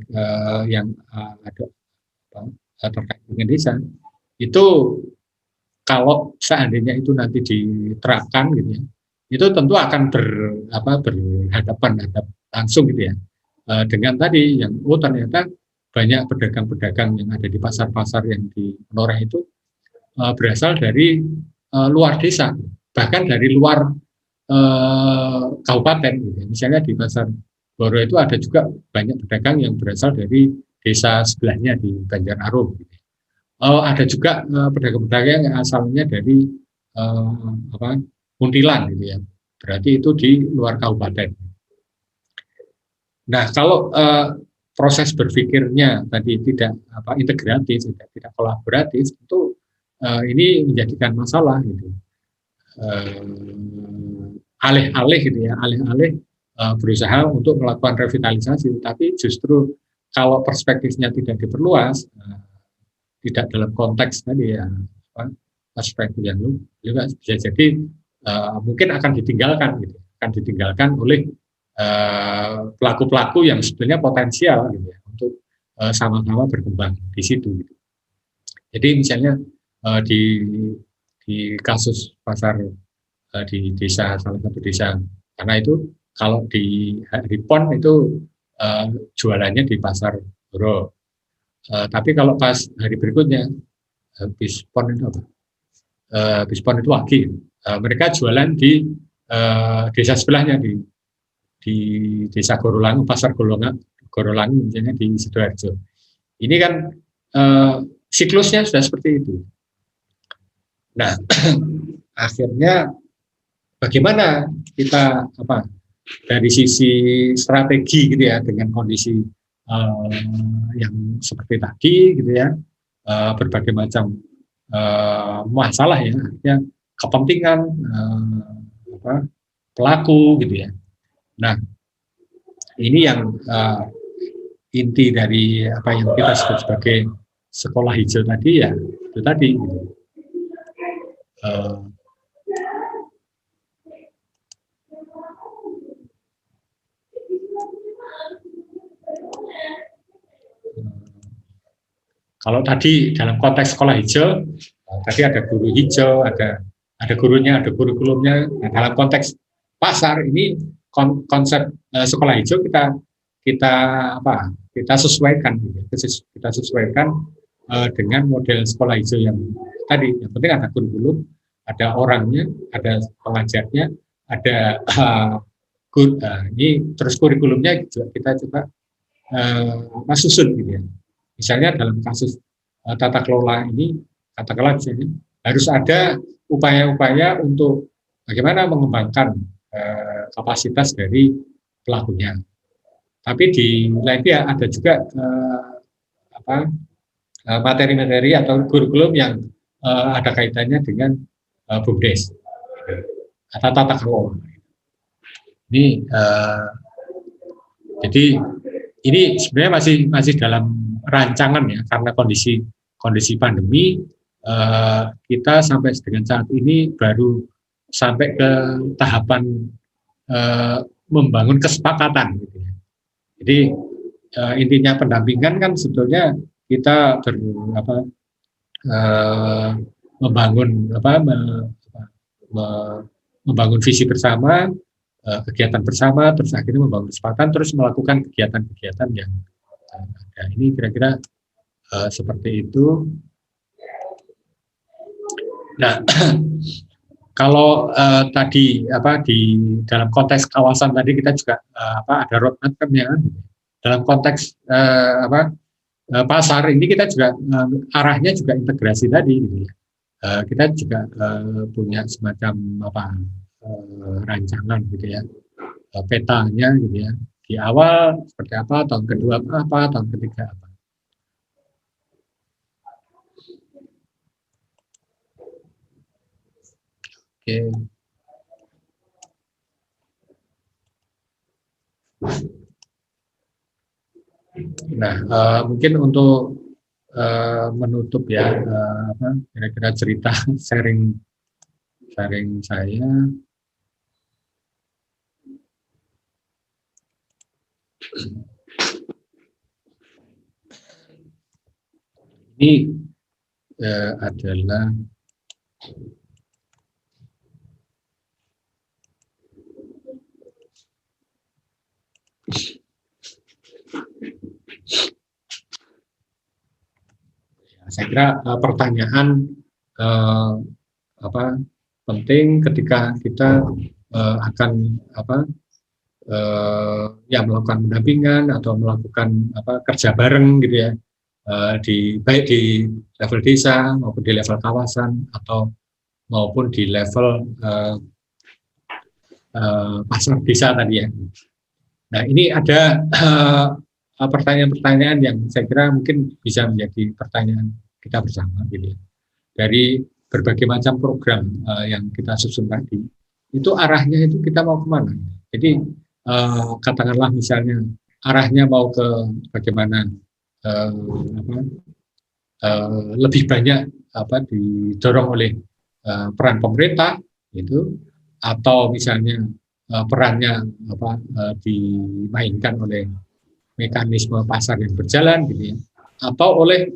yang ada terkait dengan desa, itu kalau seandainya itu nanti diterapkan gitu ya, itu tentu akan berhadapan langsung gitu ya dengan tadi yang ternyata banyak pedagang-pedagang yang ada di pasar-pasar yang di Menoreh itu berasal dari luar desa, bahkan dari luar kabupaten gitu ya. Misalnya di Pasar Boro itu ada juga banyak pedagang yang berasal dari desa sebelahnya di Banjararum. Ada juga pedagang-pedagang yang asalnya dari Muntilan gitu ya. Berarti itu di luar kabupaten. Nah, kalau proses berpikirnya tadi tidak integratif, tidak kolaboratif, itu ini menjadikan masalah gitu. Alih-alih gitu ya, alih-alih berusaha untuk melakukan revitalisasi, tapi justru kalau perspektifnya tidak diperluas, tidak dalam konteks tadi ya, perspektif yang juga bisa jadi mungkin akan ditinggalkan gitu, akan ditinggalkan oleh pelaku-pelaku yang sebetulnya potensial gitu ya, untuk sama-sama berkembang di situ gitu. Jadi misalnya di kasus pasar di desa, salah satu desa, karena itu kalau di PON itu jualannya di pasar Boro, tapi kalau pas hari berikutnya habis PON itu apa? Habis PON itu Wagi, mereka jualan di desa sebelahnya di desa Gorolangu, pasar Gorolangu misalnya di Sidoarjo. Ini kan siklusnya sudah seperti itu. Nah, akhirnya bagaimana kita dari sisi strategi gitu ya, dengan kondisi yang seperti tadi gitu ya, berbagai macam masalah ya, artinya kepentingan pelaku gitu ya. Nah, ini yang inti dari apa yang kita sebut sebagai sekolah hijau tadi ya, itu tadi gitu. Kalau tadi dalam konteks sekolah hijau, tadi ada guru hijau, ada gurunya, ada kurikulumnya. Nah, dalam konteks pasar ini konsep sekolah hijau kita sesuaikan, kita sesuaikan dengan model sekolah hijau yang tadi. Yang penting ada kurikulum, ada orangnya, ada pengajarnya, ada ini terus kurikulumnya juga kita coba susun gitu ya. Misalnya dalam kasus tata kelola ini, katakanlah misalnya harus ada upaya-upaya untuk bagaimana mengembangkan kapasitas dari pelakunya. Tapi di lain pihak ada juga materi-materi atau kurikulum yang ada kaitannya dengan BUMDes atau tata kelola. Ini jadi ini sebenarnya masih dalam rancangan ya, karena kondisi pandemi, kita sampai dengan saat ini baru sampai ke tahapan membangun kesepakatan gitu ya. Jadi intinya pendampingan kan sebetulnya kita membangun visi bersama, kegiatan bersama, terus akhirnya membangun kesepakatan, terus melakukan kegiatan-kegiatan yang ada. Ini kira-kira seperti itu. Nah, kalau tadi di dalam konteks kawasan tadi kita juga ada roadmap-nya. Dalam konteks pasar ini kita juga arahnya juga integrasi tadi gitu ya. Kita juga punya semacam rancangan gitu ya, petanya gitu ya, di awal seperti apa, tahun kedua apa, tahun ketiga apa. Oke. Nah, mungkin untuk menutup ya, kira-kira cerita sharing saya. Ini adalah saya kira pertanyaan penting ketika kita akan ya melakukan pendampingan atau melakukan kerja bareng gitu ya, baik di level desa maupun di level kawasan atau maupun di level pasar desa tadi ya. Nah, ini ada pertanyaan-pertanyaan yang saya kira mungkin bisa menjadi pertanyaan kita bersama gitu ya. Dari berbagai macam program yang kita susun tadi, itu arahnya itu kita mau kemana? Jadi katakanlah misalnya arahnya mau ke bagaimana lebih banyak didorong oleh peran pemerintah itu, atau misalnya perannya dimainkan oleh mekanisme pasar yang berjalan gitu ya, atau oleh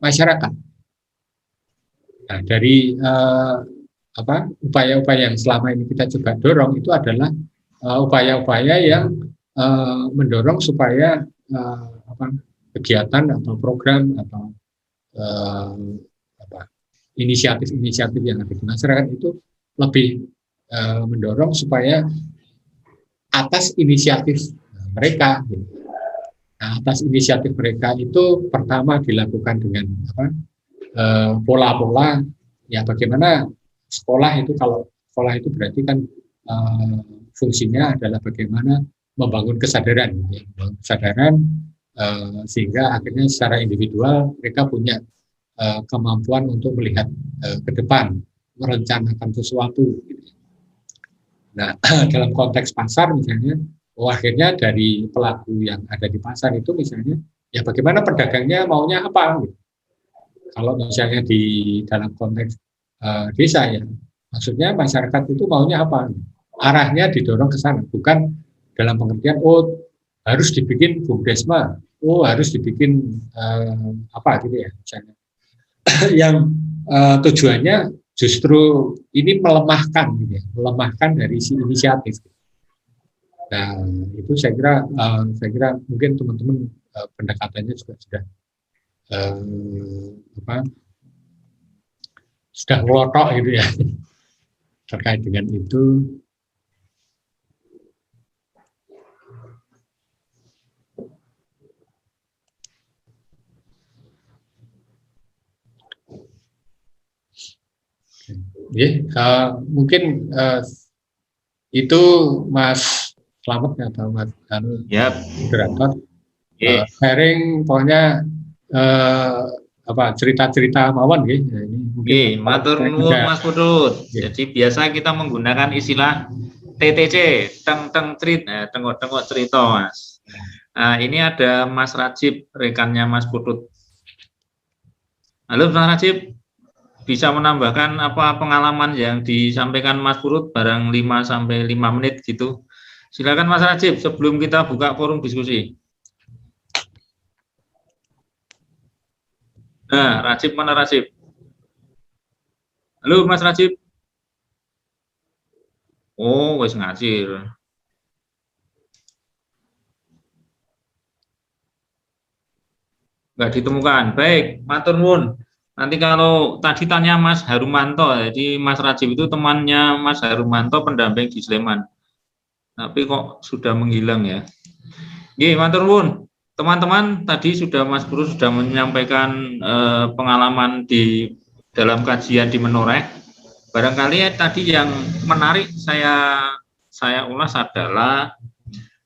masyarakat. Nah, dari upaya-upaya yang selama ini kita coba dorong itu adalah upaya-upaya yang mendorong supaya kegiatan atau program atau inisiatif-inisiatif yang ada di masyarakat itu lebih mendorong supaya atas inisiatif mereka. Nah, atas inisiatif mereka itu pertama dilakukan dengan pola-pola ya, bagaimana sekolah itu, kalau sekolah itu berarti kan fungsinya adalah bagaimana membangun kesadaran, ya, membangun kesadaran sehingga akhirnya secara individual mereka punya kemampuan untuk melihat ke depan, merencanakan sesuatu. Nah, dalam konteks pasar misalnya, akhirnya dari pelaku yang ada di pasar itu misalnya, ya bagaimana pedagangnya maunya apa? Gitu. Kalau misalnya di dalam konteks desa ya, maksudnya masyarakat itu maunya apa? Arahnya didorong ke sana, bukan dalam pengertian harus dibikin bumdesma, harus dibikin apa gitu ya, misalnya. Yang tujuannya justru ini melemahkan, gitu ya, melemahkan dari si inisiatif. Nah, itu saya kira mungkin teman-teman pendekatannya juga sudah ngelotok gitu ya terkait dengan itu. Mungkin itu Mas Slamet atau Mas moderator sharing pokoknya cerita-cerita mawon nggih. Nggih, matur nuwun Mas Putut. Jadi biasa kita menggunakan istilah TTC, teng cerit, tengok cerita Mas. Nah, ini ada Mas Rajib, rekannya Mas Putut. Halo Mas Rajib, bisa menambahkan apa pengalaman yang disampaikan Mas Putut barang 5-5 menit gitu. Silakan Mas Rajib sebelum kita buka forum diskusi. Nah, Rajib mana Rajib? Halo Mas Rajib. Oh, wis ngacir. Enggak ditemukan. Baik, matur nuwun. Nanti kalau tadi tanya Mas Harumanto, jadi Mas Rajib itu temannya Mas Harumanto, pendamping di Sleman. Tapi kok sudah menghilang ya. Nggih, matur nuwun. Teman-teman, tadi sudah Mas Purut sudah menyampaikan pengalaman di dalam kajian di Menoreh. Barangkali tadi yang menarik saya ulas adalah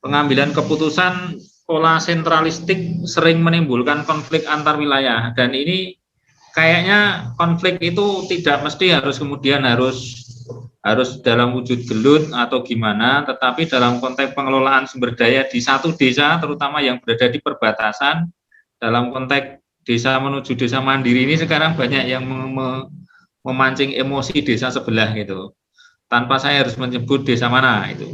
pengambilan keputusan pola sentralistik sering menimbulkan konflik antar wilayah, dan ini kayaknya konflik itu tidak mesti harus kemudian harus dalam wujud gelut atau gimana, tetapi dalam konteks pengelolaan sumber daya di satu desa, terutama yang berada di perbatasan, dalam konteks desa menuju desa mandiri ini sekarang banyak yang memancing emosi desa sebelah gitu, tanpa saya harus menyebut desa mana itu.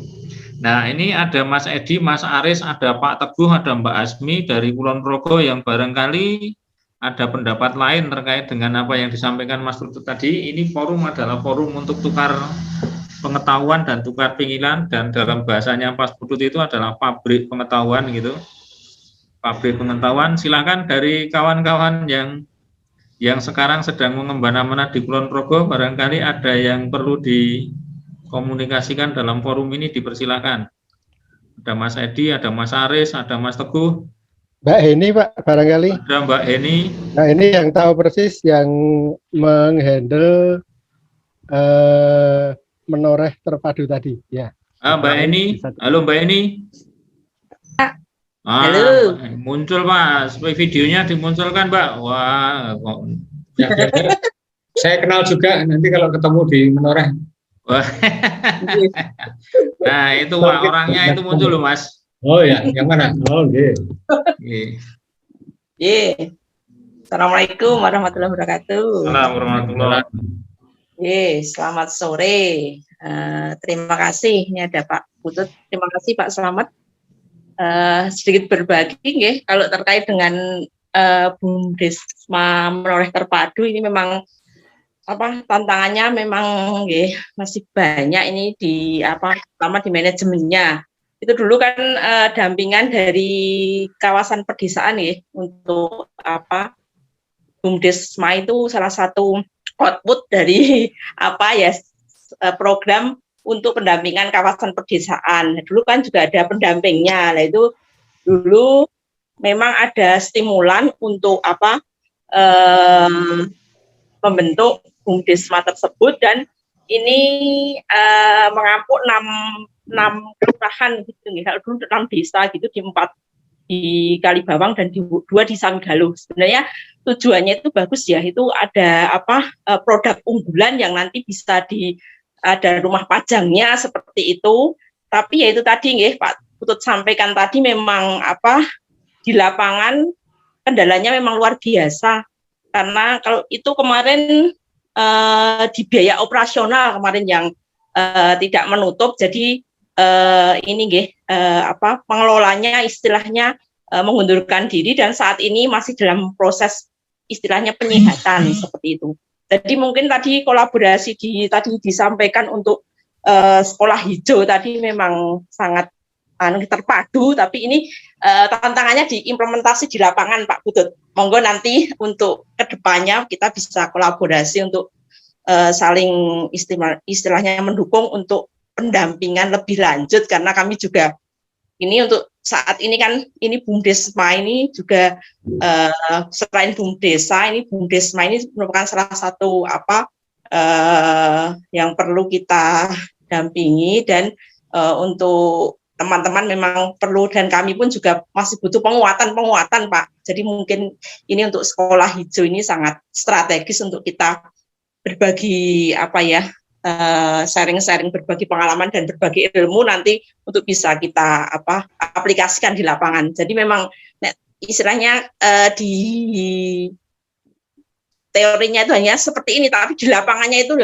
Nah, ini ada Mas Edi, Mas Aris, ada Pak Teguh, ada Mbak Asmi dari Kulon Progo yang barangkali ada pendapat lain terkait dengan apa yang disampaikan Mas Putut tadi. Ini forum adalah forum untuk tukar pengetahuan dan tukar pikiran, dan dalam bahasanya Mas Putut itu adalah pabrik pengetahuan gitu. Pabrik pengetahuan. Silakan dari kawan-kawan yang sekarang sedang mengembana-mena di Kulon Progo, barangkali ada yang perlu dikomunikasikan dalam forum ini, dipersilakan. Ada Mas Edi, ada Mas Aris, ada Mas Teguh, Mbak Heni Pak barangkali. ada Mbak Heni. Nah ini yang tahu persis yang menghandle menoreh terpadu tadi ya. Mbak Heni, halo Mbak Heni. Halo. Muncul Pak, videonya dimunculkan Mbak. Wah, kok. Ya, saya kenal juga nanti kalau ketemu di menoreh. Wah. Nah itu Pak, orangnya itu muncul loh Mas. Oh ya, yang mana? Oh iya. Assalamualaikum warahmatullahi wabarakatuh. Assalamualaikum warahmatullahi wabarakatuh. Selamat sore. Terima kasih. Ini ada Pak Putut. Terima kasih Pak Slamet. Sedikit berbagi, nggih, kalau terkait dengan BUMDesma menoreh terpadu ini memang tantangannya memang nggih masih banyak ini terutama di manajemennya. Itu dulu kan dampingan dari kawasan pedesaan nggih untuk BUMDesma itu salah satu output dari program untuk pendampingan kawasan pedesaan. Dulu kan juga ada pendampingnya. Nah itu dulu memang ada stimulan untuk membentuk BUMDesma tersebut, dan ini mengampuk 6 kelurahan gitu, dulu 6 desa gitu, di 4 di Kalibawang dan 2 di Samigaluh. Sebenarnya tujuannya itu bagus ya, itu ada produk unggulan yang nanti bisa ada rumah pajangnya seperti itu. Tapi ya itu tadi nggih Pak Putut sampaikan tadi, memang di lapangan kendalanya memang luar biasa, karena kalau itu kemarin di biaya operasional kemarin yang tidak menutup, jadi ini nggih pengelolanya istilahnya mengundurkan diri, dan saat ini masih dalam proses istilahnya penyihatan seperti itu. Jadi mungkin tadi kolaborasi tadi disampaikan untuk sekolah hijau tadi memang sangat terpadu, tapi ini tantangannya diimplementasi di lapangan Pak Putut. Monggo nanti untuk kedepannya kita bisa kolaborasi untuk saling istilahnya mendukung untuk pendampingan lebih lanjut, karena kami juga ini untuk saat ini kan ini BUMDesma ini juga selain BUMDesa, ini BUMDesma ini merupakan salah satu yang perlu kita dampingi, dan untuk teman-teman memang perlu, dan kami pun juga masih butuh penguatan Pak. Jadi mungkin ini untuk sekolah hijau ini sangat strategis untuk kita berbagi sharing-sharing, berbagi pengalaman dan berbagi ilmu nanti untuk bisa kita aplikasikan di lapangan. Jadi memang istilahnya di teorinya itu hanya seperti ini, tapi di lapangannya itu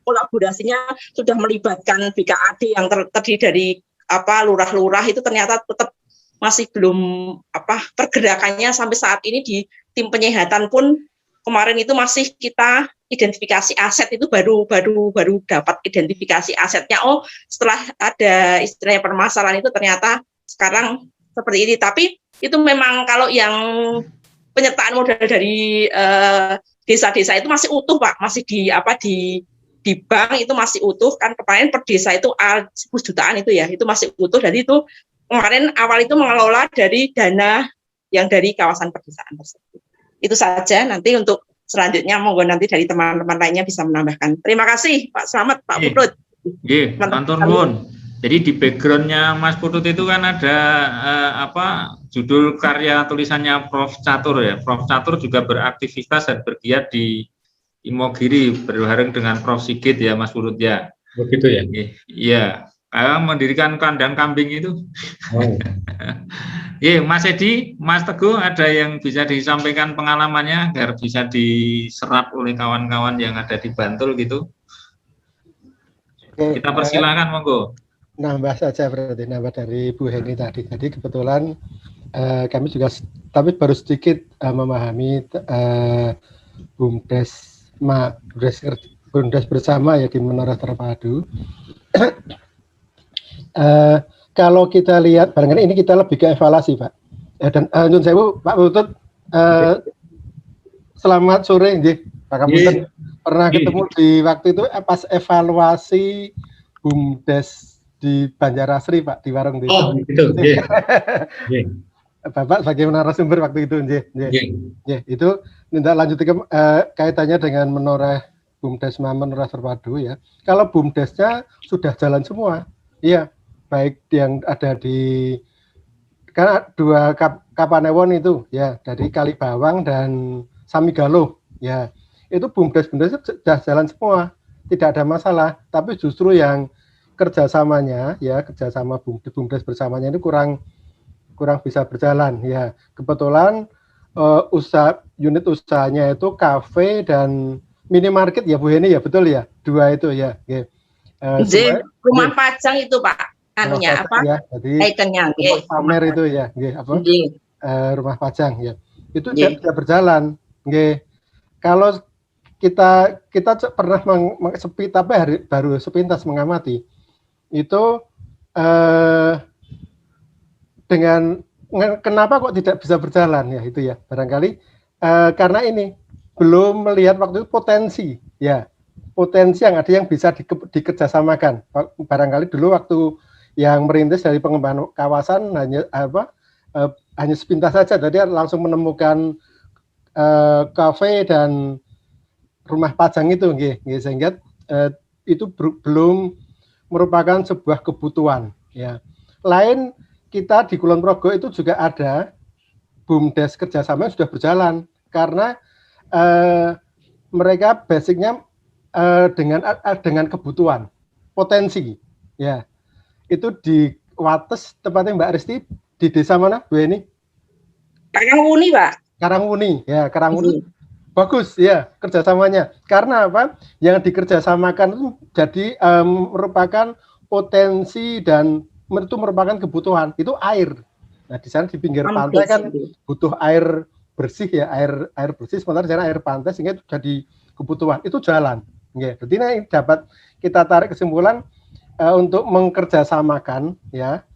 kolaborasinya sudah melibatkan BKAD yang terdiri dari lurah-lurah, itu ternyata tetap masih belum pergerakannya sampai saat ini. Di tim penyihatan pun kemarin itu masih kita identifikasi aset, itu baru dapat identifikasi asetnya. Oh, setelah ada istilahnya permasalahan itu ternyata sekarang seperti ini. Tapi itu memang kalau yang penyertaan modal dari desa-desa itu masih utuh Pak, masih di bank itu masih utuh kan. Kemarin per desa itu 10 jutaan itu ya, itu masih utuh. Jadi itu kemarin awal itu mengelola dari dana yang dari kawasan pedesaan tersebut. Itu saja, nanti untuk selanjutnya monggo nanti dari teman-teman lainnya bisa menambahkan. Terima kasih Pak Slamet, Pak Putut. Nggih, matur nuwun. Jadi di backgroundnya Mas Putut itu kan ada judul karya tulisannya Prof. Catur ya. Prof. Catur juga beraktivitas dan bergiat di Imogiri bareng dengan Prof. Sigit ya Mas Putut ya. Begitu ya? Iya, mendirikan kandang kambing itu. Oh. Mas Edi, Mas Teguh, ada yang bisa disampaikan pengalamannya agar bisa diserap oleh kawan-kawan yang ada di Bantul gitu? Oke, kita persilakan monggo. Nambah saja berarti, nambah dari Bu Heni tadi. Jadi kebetulan kami juga, tapi baru sedikit memahami BUMDes bersama ya di Menoreh Terpadu. Kalau kita lihat barangkali ini kita lebih ke evaluasi Pak. Dan nyun sewu Pak Putut, selamat sore nggih Pak Kaputen. Pernah ketemu di waktu itu pas evaluasi BUMDes di Banjarasri Pak, di warung desa. Oh, gitu. Nggih. Nggih. Bapak sebagai narasumber waktu itu, nggih. Nggih. Itu tindak lanjut kaitannya dengan menora BUMDes menora terpadu ya. Kalau BUMDesnya sudah jalan semua, iya, baik yang ada di kan 2 Kapanewon itu ya, dari Kalibawang dan Samigalo ya. Itu BUMDes sudah jalan semua, tidak ada masalah. Tapi justru yang kerjasamanya ya, kerjasama BUMDes bersamanya ini kurang bisa berjalan ya. Kebetulan unit usahanya itu kafe dan minimarket ya Bu Heni ya, betul ya, 2 itu ya. Rumah pajang itu Pak, anunya apa? Ya, jadi ikonnya pamer itu ya, apa? Rumah pajang ya. Itu tidak berjalan. Kalau kita pernah baru sepintas mengamati itu dengan kenapa kok tidak bisa berjalan ya, itu ya barangkali karena ini belum melihat waktu itu potensi yang ada yang bisa dikerjasamakan. Barangkali dulu waktu yang merintis dari pengembangan kawasan hanya sepintas saja, jadi langsung menemukan kafe dan rumah pajang itu, sehingga itu belum merupakan sebuah kebutuhan. Ya, lain kita di Kulon Progo itu juga ada BUMDes kerjasama yang sudah berjalan karena mereka basicnya dengan kebutuhan potensi, ya itu di Wates tempatnya Mbak Risti di desa mana Bu Eni? Karangwuni Pak. Karangwuni ya, Karangwuni. Bagus ya kerjasamanya. Karena apa? Yang dikerjasamakan itu jadi merupakan potensi dan itu merupakan kebutuhan. Itu air. Nah di sana di pinggir pantai kan butuh air bersih ya, air bersih. Sementara di sana air pantai sehingga itu jadi kebutuhan. Itu jalan. Ya, jadi ini dapat kita tarik kesimpulan untuk mengkerjasamakan ya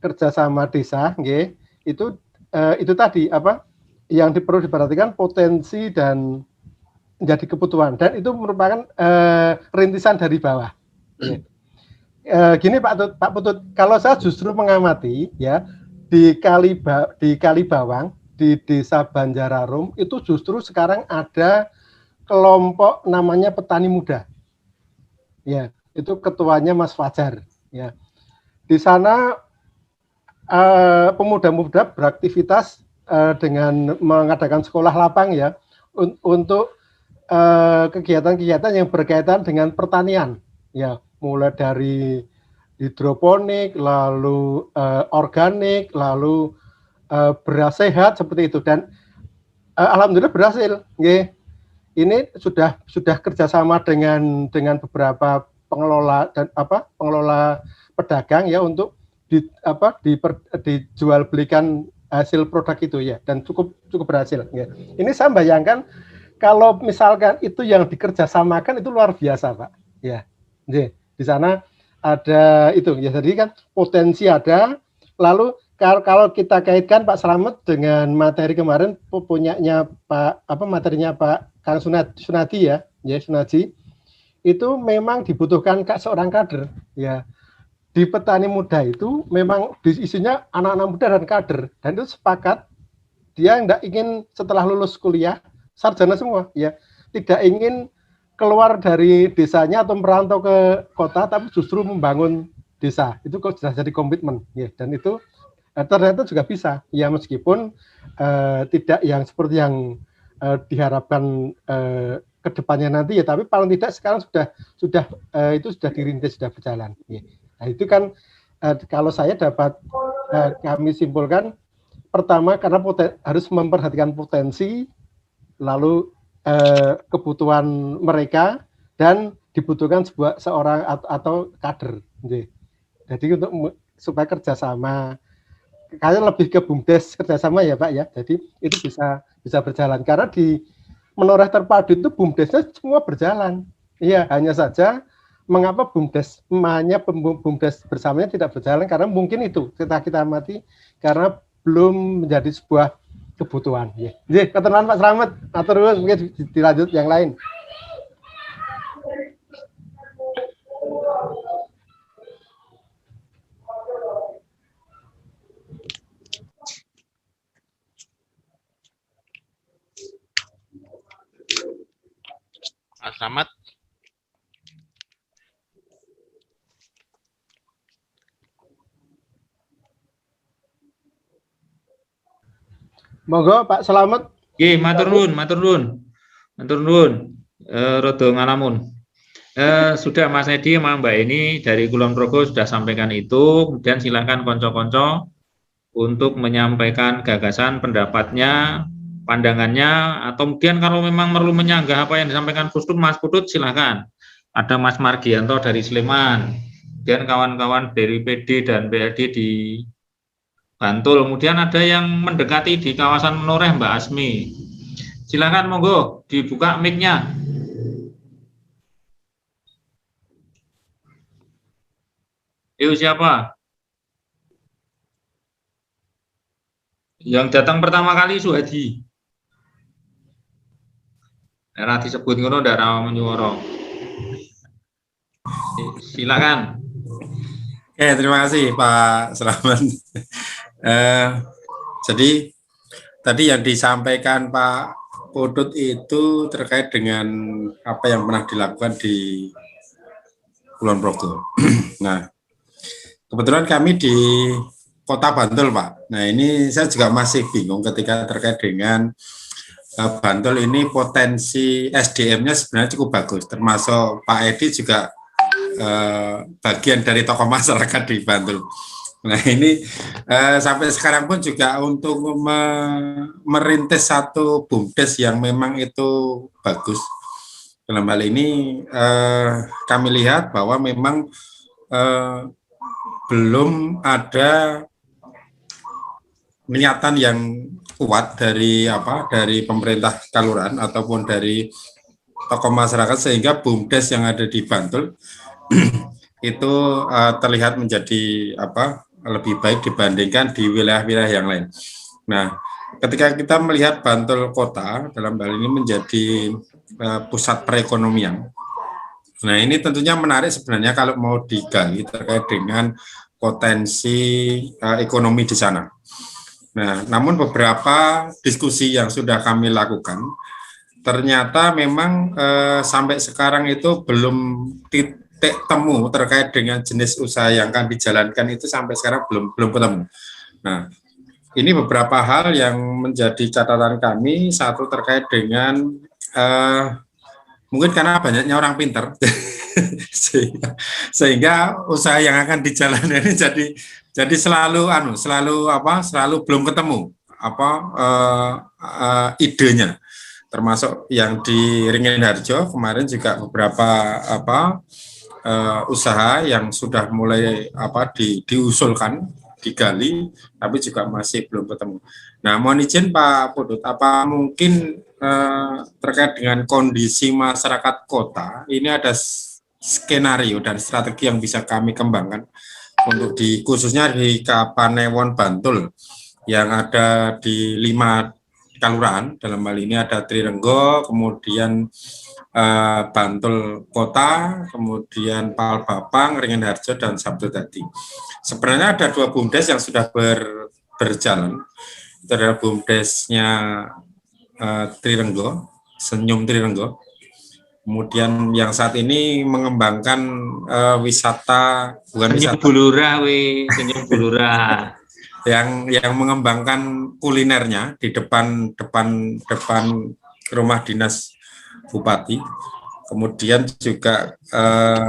kerjasama desa. Itu tadi apa? Yang perlu diperhatikan potensi dan menjadi kebutuhan, dan itu merupakan rintisan dari bawah. Gini Pak Putut, kalau saya justru mengamati ya di Kalibawang, di Desa Banjararum itu justru sekarang ada kelompok namanya Petani Muda. Ya, itu ketuanya Mas Fajar. Ya, di sana pemuda-pemuda beraktivitas dengan mengadakan sekolah lapang ya untuk kegiatan-kegiatan yang berkaitan dengan pertanian ya, mulai dari hidroponik, lalu organik, lalu beras sehat seperti itu, dan alhamdulillah berhasil. Ini sudah kerjasama dengan beberapa pengelola dan pengelola pedagang ya untuk dijual belikan hasil produk itu ya, dan cukup berhasil ya. Ini saya bayangkan kalau misalkan itu yang dikerjasamakan itu luar biasa Pak ya. Di sana ada itu ya, jadi kan potensi ada. Lalu kalau kita kaitkan Pak Slamet dengan materi kemarin punyanya materinya Pak Kang Sunadi ya Sunadi, itu memang dibutuhkan seorang kader ya. Di petani muda itu memang isinya anak-anak muda dan kader, dan itu sepakat dia tidak ingin setelah lulus kuliah sarjana semua ya, tidak ingin keluar dari desanya atau merantau ke kota, tapi justru membangun desa. Itu kok sudah jadi komitmen ya, dan itu ternyata juga bisa ya, meskipun tidak yang seperti yang diharapkan ke depannya nanti ya, tapi paling tidak sekarang sudah dirintis, sudah berjalan ya. Nah itu kan kalau saya dapat kami simpulkan, pertama karena harus memperhatikan potensi, lalu kebutuhan mereka, dan dibutuhkan seorang atau kader. Jadi untuk supaya kerjasama, kayak lebih ke BUMDes kerjasama ya Pak ya. Jadi itu bisa berjalan, karena di Menora Terpadu itu BUMDesnya semua berjalan. Iya, hanya saja mengapa BUMDes bersamanya tidak berjalan, karena mungkin itu kita amati karena belum menjadi sebuah kebutuhan. Ya, keterangan Pak Slamet, terus mungkin dilanjut yang lain. Rahmat. Monggo Pak Selamet. Oke, matur nuwun. Rodo ngalamun. Sudah Mas Edi sama Mbak ini dari Kulon Progo sudah sampaikan itu, kemudian silakan konco-konco untuk menyampaikan gagasan, pendapatnya, pandangannya, atau kemudian kalau memang perlu menyanggah apa yang disampaikan Mas Putut, silakan. Ada Mas Margianto dari Sleman, kemudian kawan-kawan dari PD dan BRD di Bantul, kemudian ada yang mendekati di kawasan Menoreh, Mbak Asmi. Silakan monggo dibuka mic-nya. Yuk, siapa? Yang datang pertama kali Suhadi. Daerah disebut ngono daerah menyuara. Silakan. Oke, terima kasih Pak Selamat. Jadi tadi yang disampaikan Pak Putut itu terkait dengan apa yang pernah dilakukan di Kulon Progo. Nah, kebetulan kami di Kota Bantul, Pak. Nah, ini saya juga masih bingung ketika terkait dengan Bantul ini potensi SDM-nya sebenarnya cukup bagus, termasuk Pak Edi juga bagian dari tokoh masyarakat di Bantul. Nah, ini sampai sekarang pun juga untuk merintis satu BUMDes yang memang itu bagus. Dalam hal ini kami lihat bahwa memang belum ada niatan yang kuat dari pemerintah kelurahan ataupun dari tokoh masyarakat sehingga BUMDes yang ada di Bantul itu terlihat menjadi lebih baik dibandingkan di wilayah-wilayah yang lain. Nah, ketika kita melihat Bantul kota dalam hal ini menjadi pusat perekonomian. Nah, ini tentunya menarik sebenarnya kalau mau digali terkait dengan potensi ekonomi di sana. Nah, namun beberapa diskusi yang sudah kami lakukan, ternyata memang sampai sekarang itu belum titik temu terkait dengan jenis usaha yang akan dijalankan itu sampai sekarang belum ketemu. Nah, ini beberapa hal yang menjadi catatan kami. Satu terkait dengan mungkin karena banyaknya orang pinter, sehingga usaha yang akan dijalankan ini jadi selalu belum ketemu idenya. Termasuk yang di Ringin Harjo kemarin juga beberapa usaha yang sudah mulai diusulkan, digali, tapi juga masih belum ketemu. Nah, mohon izin Pak Putut, apa mungkin terkait dengan kondisi masyarakat kota, ini ada skenario dan strategi yang bisa kami kembangkan untuk khususnya di Kapanewon Bantul yang ada di 5 kelurahan, dalam hal ini ada Trirenggo, kemudian Bantul Kota, kemudian Palbapang, Ringin Harjo, dan Sabtodadi. Sebenarnya ada 2 BUMDes yang sudah berjalan. Itu adalah BUMDesnya Trirenggo, Senyum Trirenggo. Kemudian yang saat ini mengembangkan wisata, bukan Senyum wisata. Senyum Bulura. yang mengembangkan kulinernya di depan rumah dinas Bupati, kemudian juga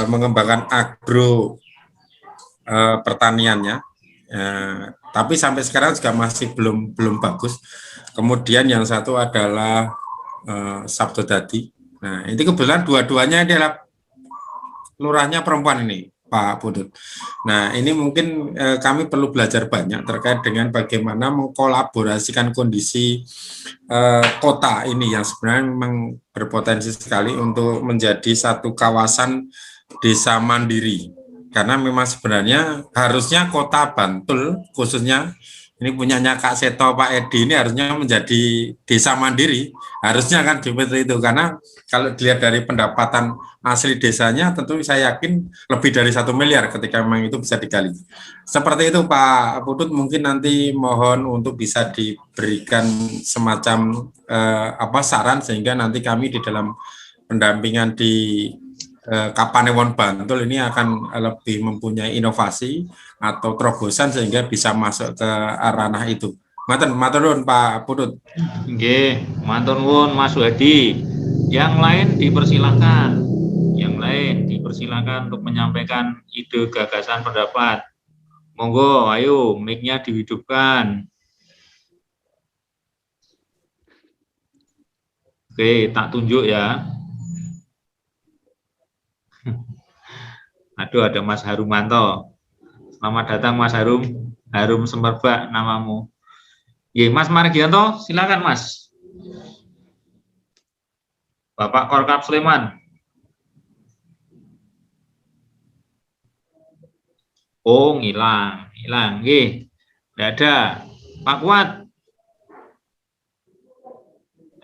mengembangkan agro pertaniannya, tapi sampai sekarang juga masih belum bagus. Kemudian yang satu adalah Sabtodadi. Nah, ini kebetulan dua-duanya adalah lurahnya perempuan ini, Pak Putut. Nah, ini mungkin kami perlu belajar banyak terkait dengan bagaimana mengkolaborasikan kondisi kota ini yang sebenarnya memang berpotensi sekali untuk menjadi satu kawasan desa mandiri. Karena memang sebenarnya harusnya kota Bantul khususnya ini punyanya Kak Seto, Pak Edi, ini harusnya menjadi desa mandiri, harusnya kan seperti itu, karena kalau dilihat dari pendapatan asli desanya, tentu saya yakin lebih dari 1 miliar ketika memang itu bisa digali. Seperti itu Pak Putut, mungkin nanti mohon untuk bisa diberikan semacam saran, sehingga nanti kami di dalam pendampingan di Kapanewon Bantul ini akan lebih mempunyai inovasi atau terobosan sehingga bisa masuk ke ranah itu. Matur nuwun Pak Putut. Nggih, matur nuwun Mas Wadi. Yang lain dipersilakan. Yang lain dipersilakan untuk menyampaikan ide, gagasan, pendapat. Monggo, ayo mic-nya dihidupkan. Oke, tak tunjuk ya. Aduh, ada Mas Harumanto. Selamat datang Mas Harum. Harum Semerbak namamu. Ye, Mas Margianto, silakan Mas. Bapak Korkap Sleman. Oh, hilang. Ye, tidak ada. Pak Kuat.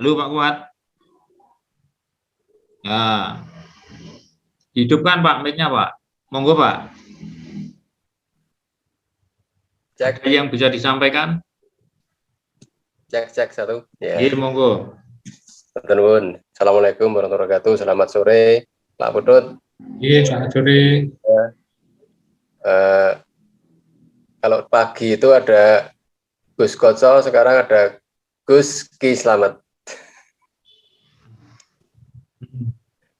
Halo Pak Kuat. Ya. Hidupkan Pak mic-nya Pak. Monggo Pak. Cek. Ada yang bisa disampaikan? Cek satu. Ya. Iya, monggo. Assalamualaikum warahmatullahi wabarakatuh. Selamat sore, Pak Putut. Iya, selamat sore. Kalau pagi itu ada Gus Koco, sekarang ada Gus Ki Slamet.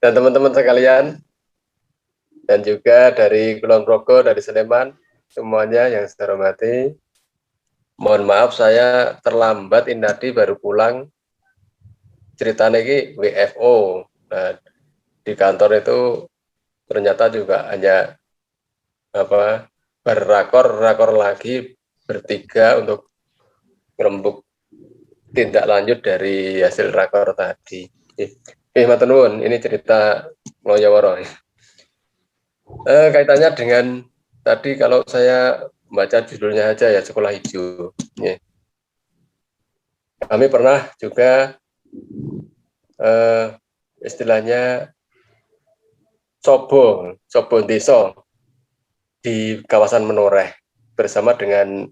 Dan teman-teman sekalian, dan juga dari Kulon Progo, dari Sleman, semuanya yang saya hormati. Mohon maaf saya terlambat, ini tadi baru pulang. Ceritanya ini WFO. Nah, di kantor itu ternyata juga hanya berrakor lagi bertiga untuk merembuk tindak lanjut dari hasil rakor tadi. Matur nuwun, ini cerita Loyoworo. Kaitannya dengan tadi kalau saya baca judulnya aja ya, Sekolah Hijau. Ya. Kami pernah juga istilahnya cobo desa di kawasan Menoreh bersama dengan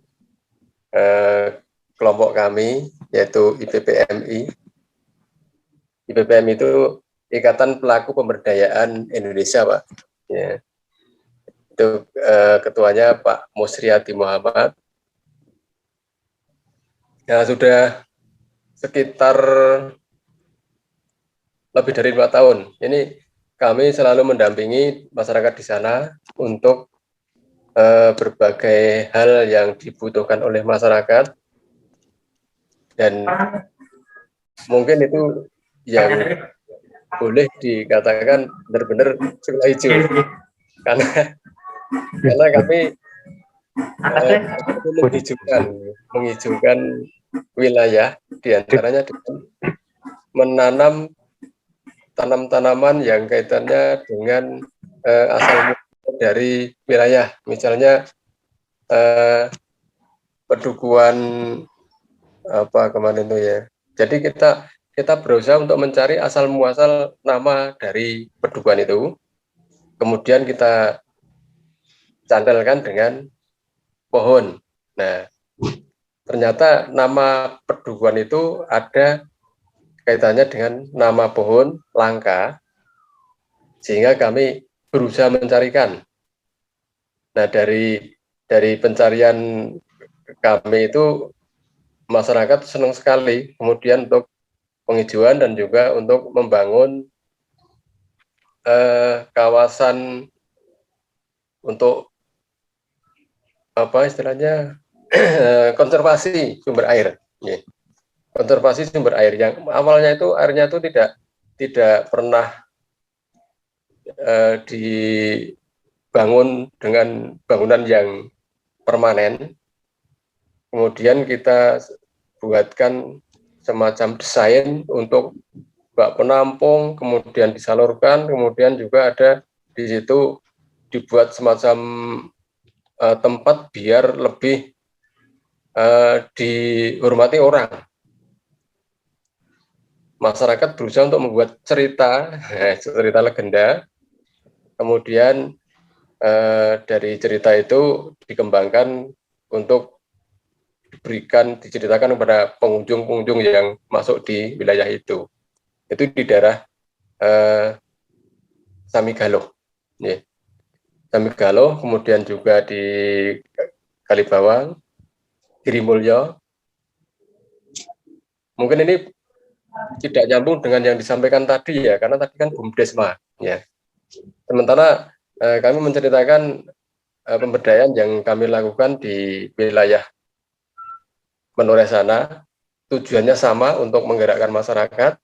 kelompok kami yaitu IPPMI. IPPMI itu Ikatan Pelaku Pemberdayaan Indonesia, Pak. Ya. Itu ketuanya Pak Musriati Muhammad. Nah, sudah sekitar lebih dari 5 tahun. Ini kami selalu mendampingi masyarakat di sana untuk berbagai hal yang dibutuhkan oleh masyarakat. Dan mungkin itu yang boleh dikatakan benar-benar sekolah hijau. Karena kami menghijaukan wilayah, diantaranya dengan menanam tanam-tanaman yang kaitannya dengan asal dari wilayah, misalnya pedukuhan kemarin itu ya. Jadi kita berusaha untuk mencari asal muasal nama dari pedukuhan itu, kemudian kita cantelkan dengan pohon. Nah, ternyata nama pedukuhan itu ada kaitannya dengan nama pohon langka, sehingga kami berusaha mencarikan. Nah, dari pencarian kami itu masyarakat senang sekali, kemudian untuk penghijauan dan juga untuk membangun kawasan untuk istilahnya konservasi sumber air. Konservasi sumber air yang awalnya itu airnya itu tidak pernah dibangun dengan bangunan yang permanen. Kemudian kita buatkan semacam desain untuk bak penampung, kemudian disalurkan, kemudian juga ada di situ dibuat semacam tempat biar lebih dihormati orang. Masyarakat berusaha untuk membuat cerita legenda, kemudian dari cerita itu dikembangkan untuk diceritakan kepada pengunjung-pengunjung yang masuk di wilayah itu. Itu di daerah Samigaloh. Ya. Samigaloh, kemudian juga di Kalibawang, Girimulyo. Mungkin ini tidak nyambung dengan yang disampaikan tadi ya, karena tadi kan BUMDesma. Ya. Sementara kami menceritakan pemberdayaan yang kami lakukan di wilayah Menoreh-sana, tujuannya sama untuk menggerakkan masyarakat,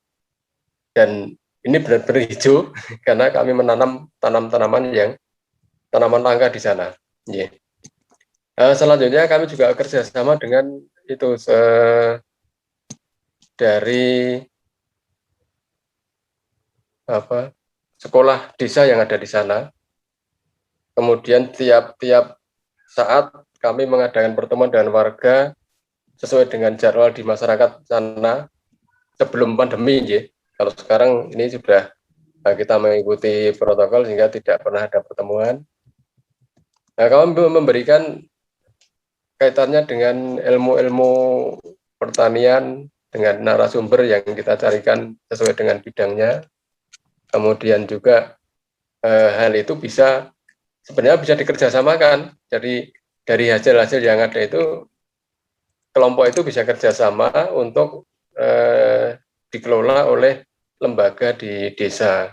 dan ini benar-benar hijau karena kami menanam tanaman langka di sana. Yeah. Selanjutnya kami juga kerjasama dengan itu dari sekolah desa yang ada di sana. Kemudian tiap saat kami mengadakan pertemuan dengan warga sesuai dengan jadwal di masyarakat sana sebelum pandemi. Ya. Kalau sekarang ini sudah kita mengikuti protokol sehingga tidak pernah ada pertemuan. Nah, kami memberikan kaitannya dengan ilmu-ilmu pertanian dengan narasumber yang kita carikan sesuai dengan bidangnya. Kemudian juga hal itu sebenarnya bisa dikerjasamakan. Jadi dari hasil-hasil yang ada itu, kelompok itu bisa kerjasama untuk dikelola oleh lembaga di desa.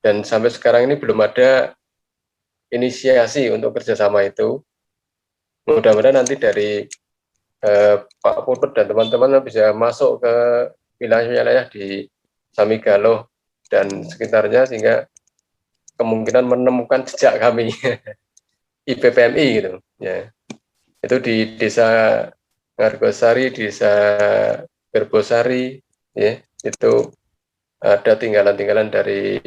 Dan sampai sekarang ini belum ada inisiasi untuk kerjasama itu. Mudah-mudahan nanti dari Pak Putut dan teman-teman bisa masuk ke wilayah-wilayah di Samigaloh dan sekitarnya, sehingga kemungkinan menemukan jejak kami IPPMI gitu. Ya. Itu di Desa Ngargosari, Desa Gerbosari, ya, itu ada tinggalan-tinggalan dari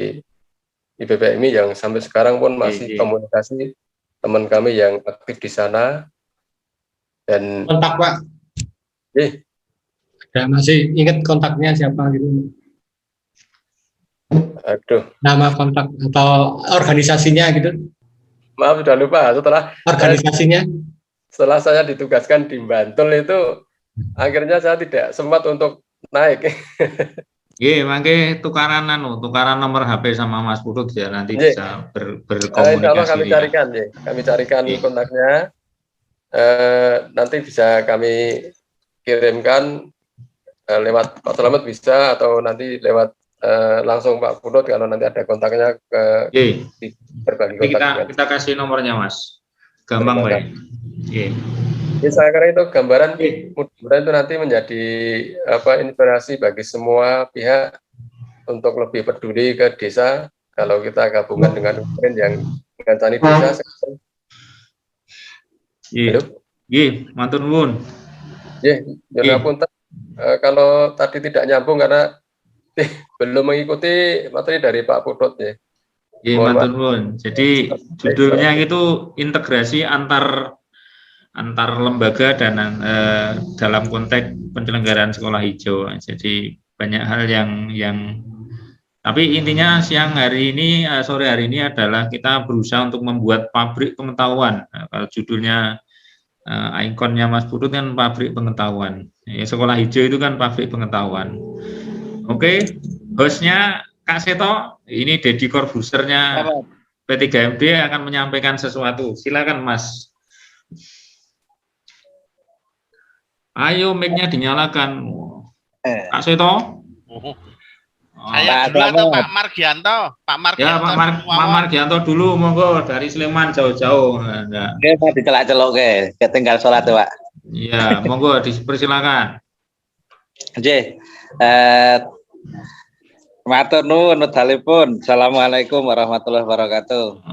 IPPMI yang sampai sekarang pun masih komunikasi teman kami yang aktif di sana. Dan kontak Pak, masih ingat kontaknya siapa gitu? Aduh, nama kontak atau organisasinya gitu? Maaf sudah lupa. Organisasinya? Setelah saya ditugaskan di Bantul itu, akhirnya saya tidak sempat untuk naik. Iya, makanya tukaran nomor HP sama Mas Putut ya, nanti bisa berkomunikasi. Insya Allah kami carikan kontaknya. Nanti bisa kami kirimkan lewat Pak Selamat bisa, atau nanti lewat langsung Pak Putut kalau nanti ada kontaknya berbagi kontak. Kita kasih nomornya Mas. Gampang Pak. Jadi saya kira itu gambaran, mudah-mudahan itu nanti menjadi inspirasi bagi semua pihak untuk lebih peduli ke desa. Kalau kita gabungan dengan yang mengancani desa. Matur nuwun. Kalau tadi tidak nyambung karena belum mengikuti materi dari Pak Putut ya. Matur nuwun. Jadi judulnya itu integrasi antar lembaga dan dalam konteks penyelenggaraan sekolah hijau. Jadi banyak hal yang tapi intinya sore hari ini adalah kita berusaha untuk membuat pabrik pengetahuan. Kalau judulnya ikonnya Mas Putut kan pabrik pengetahuan. Sekolah hijau itu kan pabrik pengetahuan. Oke, hostnya Kak Seto, ini Deddy Corbusernya P3MD akan menyampaikan sesuatu. Silakan Mas. Ayo mic-nya dinyalakan. Kak Seto. Saya dulu atau Pak Margianto? Pak Margianto. Ya, Pak Margianto dulu, monggo dari Sleman jauh-jauh. Oke, Pak dicelak-celok ke, tinggal sholat Pak. Iya, monggo dipersilakan. Oke. Matur nuwun dalipun. Assalamualaikum warahmatullahi wabarakatuh.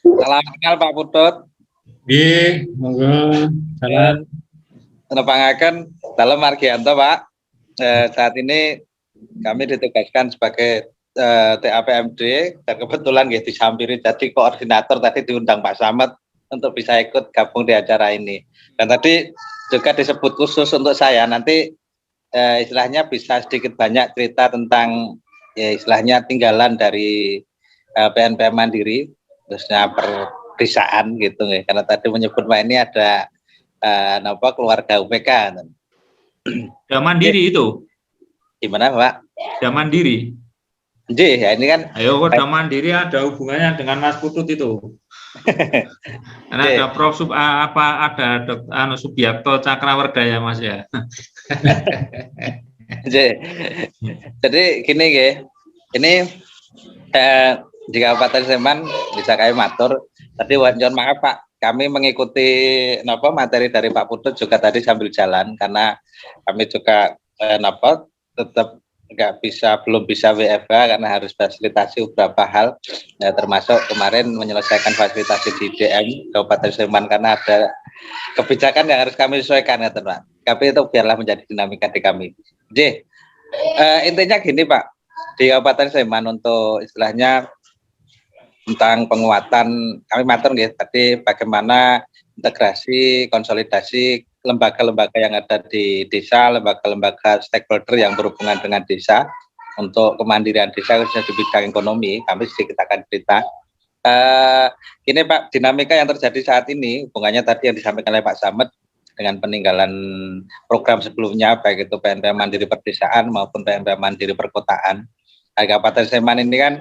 Salam kenal Pak Putut. Nggih, monggo. Salam. Nepangaken dalam Margianto Pak. Saat ini kami ditugaskan sebagai TAPMD dan kebetulan disampiri jadi koordinator, tadi diundang Pak Samad untuk bisa ikut gabung di acara ini. Dan tadi juga disebut khusus untuk saya, nanti istilahnya bisa sedikit banyak cerita tentang istilahnya tinggalan dari PNPM Mandiri, terusnya perdesaan gitu, karena tadi menyebut Pak ini ada keluarga UPK. Sudah mandiri itu. Gimana, Pak? Sudah mandiri. Ya ini kan. Ayo, udah mandiri ada hubungannya dengan Mas Putut itu. Karena ada Prof ada Subiakto Cakrawarda ya Mas ya. Jadi gini ya, ini di Kabupaten Sleman bisa kami matur. Tadi mohon maaf Pak, kami mengikuti materi dari Pak Putut juga tadi sambil jalan karena kami juga tetap belum bisa WFH karena harus fasilitasi beberapa hal, termasuk kemarin menyelesaikan fasilitasi di DM Kabupaten Sleman karena ada kebijakan yang harus kami sesuaikan ya Pak. Tapi itu biarlah menjadi dinamika di kami. Jadi intinya gini Pak, di Kabupaten Sleman untuk istilahnya tentang penguatan kami matur nggih tadi bagaimana integrasi konsolidasi lembaga-lembaga yang ada di desa, lembaga-lembaga stakeholder yang berhubungan dengan desa untuk kemandirian desa khususnya di bidang ekonomi. Kami sedikit akan cerita. Ini Pak, dinamika yang terjadi saat ini hubungannya tadi yang disampaikan oleh Pak Slamet dengan peninggalan program sebelumnya baik itu PNPM Mandiri Perdesaan maupun PNPM Mandiri Perkotaan. Kabupaten Sleman ini kan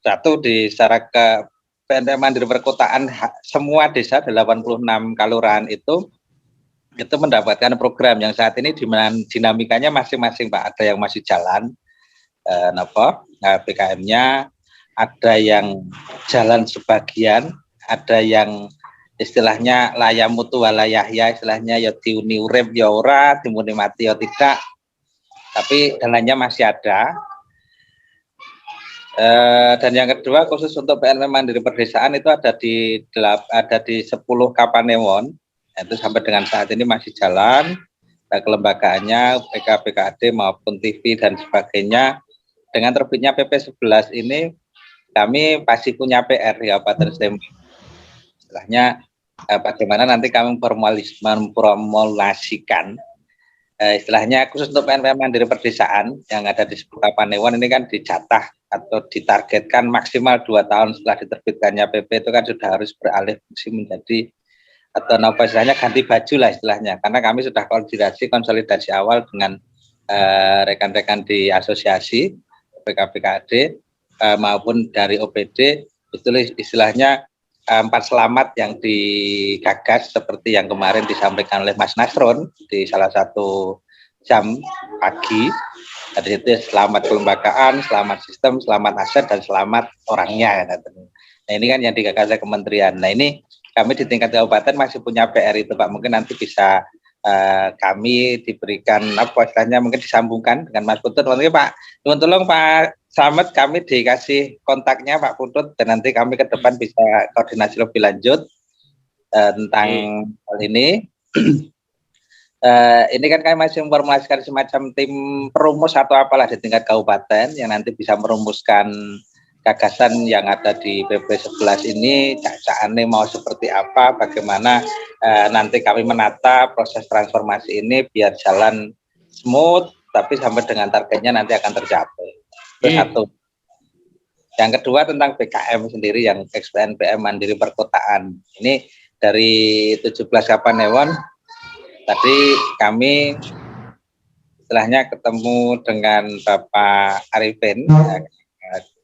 satu di secara ke PNPM Mandiri Perkotaan semua desa 86 kelurahan itu mendapatkan program yang saat ini dinamikanya masing-masing Pak. Ada yang masih jalan PKM-nya, ada yang jalan sebagian, ada yang istilahnya layamutu walayahya, istilahnya ya diuni urip ya ora, dimuni mati ya tidak. Tapi jalannya masih ada. Dan yang kedua khusus untuk PNPM Mandiri Perdesaan itu ada di 10 Kapanewon. Itu sampai dengan saat ini masih jalan kelembagaannya PKD maupun TV dan sebagainya. Dengan terbitnya PP 11 ini kami pasti punya PR di Kabupaten Sleman. Istilahnya bagaimana nanti kami mempromulasikan istilahnya khusus untuk PNPM Mandiri Perdesaan yang ada di 10 Kapanewon ini kan dijatah atau ditargetkan maksimal 2 tahun setelah diterbitkannya PP itu kan sudah harus beralih fungsi menjadi atau istilahnya ganti baju lah istilahnya, karena kami sudah konsolidasi awal dengan rekan-rekan di asosiasi PKPKD maupun dari OPD itu istilahnya 4 selamat yang digagas seperti yang kemarin disampaikan oleh Mas Nasron di salah satu jam pagi. Dari itu selamat kelembagaan, selamat sistem, selamat aset, dan selamat orangnya. Nah ini kan yang digagas oleh kementerian. Nah ini kami di tingkat kabupaten masih punya PR itu Pak. Mungkin nanti bisa kami diberikan istilahnya mungkin disambungkan dengan Mas Putut. Mungkin Pak, tolong Pak Slamet kami dikasih kontaknya Pak Putut dan nanti kami ke depan bisa koordinasi lebih lanjut tentang hal ini. Ini kan kami masih memformulasikan semacam tim perumus atau apalah di tingkat kabupaten yang nanti bisa merumuskan gagasan yang ada di PP 11 ini, cak-cakane mau seperti apa, bagaimana nanti kami menata proses transformasi ini biar jalan smooth, tapi sampai dengan targetnya nanti akan tercapai. Itu satu. Yang kedua tentang BKM sendiri yang PNPM Mandiri Perkotaan. Ini dari 17 Kapanewon, tadi kami istilahnya ketemu dengan Bapak Arifin,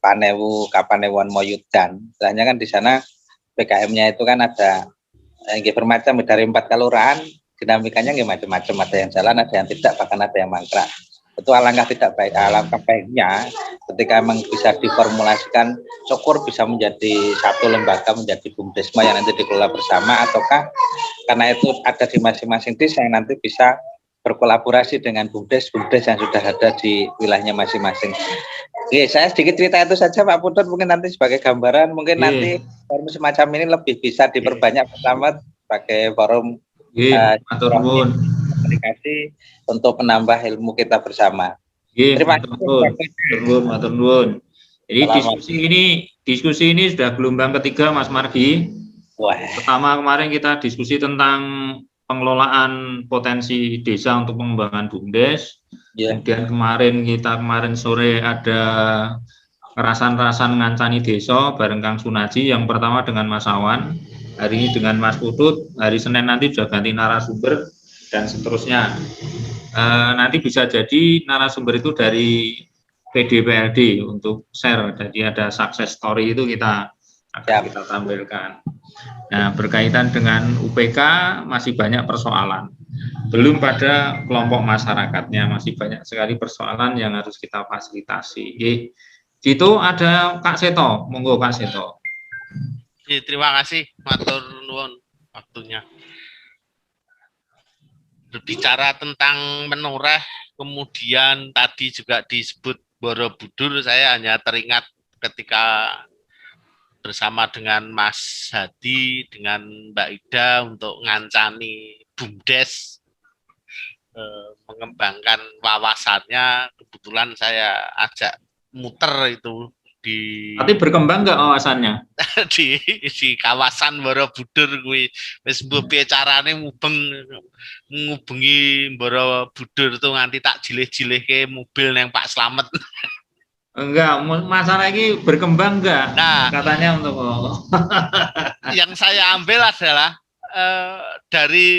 Panewu Kapanewon Moyudan. Istilahnya kan di sana BKM-nya itu kan ada yang bermacam dari 4 kelurahan, dinamikanya macam-macam, ada yang jalan, ada yang tidak, bahkan ada yang mangkrak. Itu alangkah tidak baik, alangkah baiknya ketika memang bisa diformulasikan, syukur bisa menjadi satu lembaga, menjadi BUMDesma yang nanti dikelola bersama, ataukah karena itu ada di masing-masing desa yang nanti bisa berkolaborasi dengan BUMDes yang sudah ada di wilayahnya masing-masing. Oke, saya sedikit cerita itu saja Pak Putut, mungkin nanti sebagai gambaran, mungkin nanti forum semacam ini lebih bisa diperbanyak pertama sebagai forum komunikasi untuk menambah ilmu kita bersama. Terima kasih. Matur nuwun. Jadi diskusi ini sudah gelombang ketiga Mas Margi. Pertama kemarin kita diskusi tentang pengelolaan potensi desa untuk pengembangan BUMDes. Kemudian kemarin sore ada kerasan-kerasan ngancani desa bareng Kang Sunaji, yang pertama dengan Mas Awan, hari ini dengan Mas Putut, hari Senin nanti sudah ganti narasumber dan seterusnya. Nanti bisa jadi narasumber itu dari PDPLD untuk share, jadi ada success story itu kita akan kita tampilkan. Nah, berkaitan dengan UPK masih banyak persoalan, belum pada kelompok masyarakatnya, masih banyak sekali persoalan yang harus kita fasilitasi. Gitu, ada Kak Seto, monggo Kak Seto. Terima kasih, matur nuwun waktunya. Berbicara tentang menoreh, kemudian tadi juga disebut Borobudur, saya hanya teringat ketika bersama dengan Mas Hadi, dengan Mbak Ida untuk ngancani BUMDes, mengembangkan wawasannya. Kebetulan saya ajak muter itu di. Tapi berkembang nggak wawasannya? di kawasan Borobudur kuwi wis mbuh carane ngubengi Borobudur tuh nganti tak jilih-jilihke mobil neng Pak Slamet. Enggak, masalah ini berkembang enggak? Nah, katanya untuk yang saya ambil adalah dari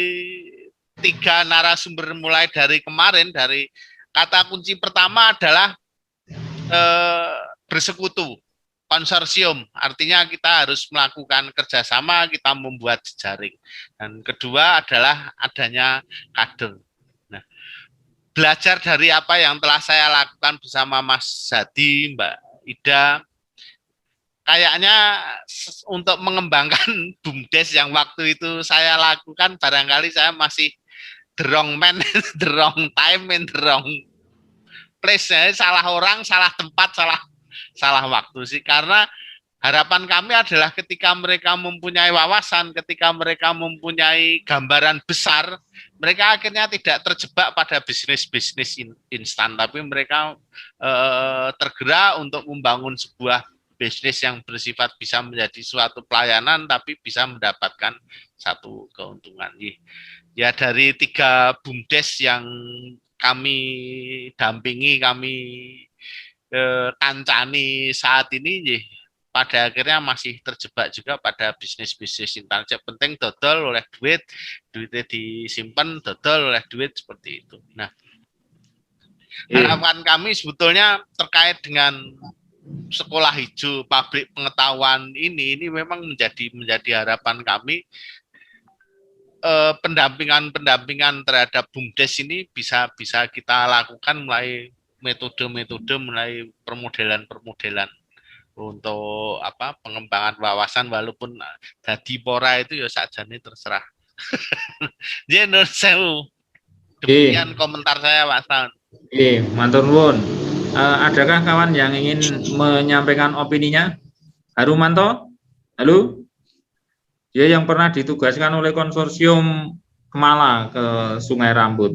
3 narasumber mulai dari kemarin, dari kata kunci pertama adalah bersekutu, konsorsium, artinya kita harus melakukan kerjasama, kita membuat jejaring. Dan kedua adalah adanya kader. Nah, belajar dari apa yang telah saya lakukan bersama Mas Hadi, Mbak Ida, kayaknya untuk mengembangkan BUMDes yang waktu itu saya lakukan, barangkali saya masih the wrong man, the wrong time, and the wrong place. Salah orang, salah tempat, salah waktu sih, karena harapan kami adalah ketika mereka mempunyai wawasan, ketika mereka mempunyai gambaran besar, mereka akhirnya tidak terjebak pada bisnis-bisnis instan, tapi mereka tergerak untuk membangun sebuah bisnis yang bersifat bisa menjadi suatu pelayanan, tapi bisa mendapatkan satu keuntungan. Ya, dari 3 BUMDes yang kami dampingi, kami kancani saat ini, pada akhirnya masih terjebak juga pada bisnis-bisnis instan. Penting dodol oleh duitnya disimpan, dodol oleh duit, seperti itu. Nah, harapan kami sebetulnya terkait dengan sekolah hijau, pabrik pengetahuan ini memang menjadi harapan kami. Pendampingan terhadap BUMDes ini bisa kita lakukan mulai metode-metode, mulai permodelan untuk pengembangan wawasan, walaupun dadi pora itu ya sakjane terserah. Jadi menurut saya demikian komentar saya, Pak Stan. Matur nuwun. Adakah kawan yang ingin menyampaikan opininya? Harumanto, halo? Dia yang pernah ditugaskan oleh konsorsium Kemala ke Sungai Rambut.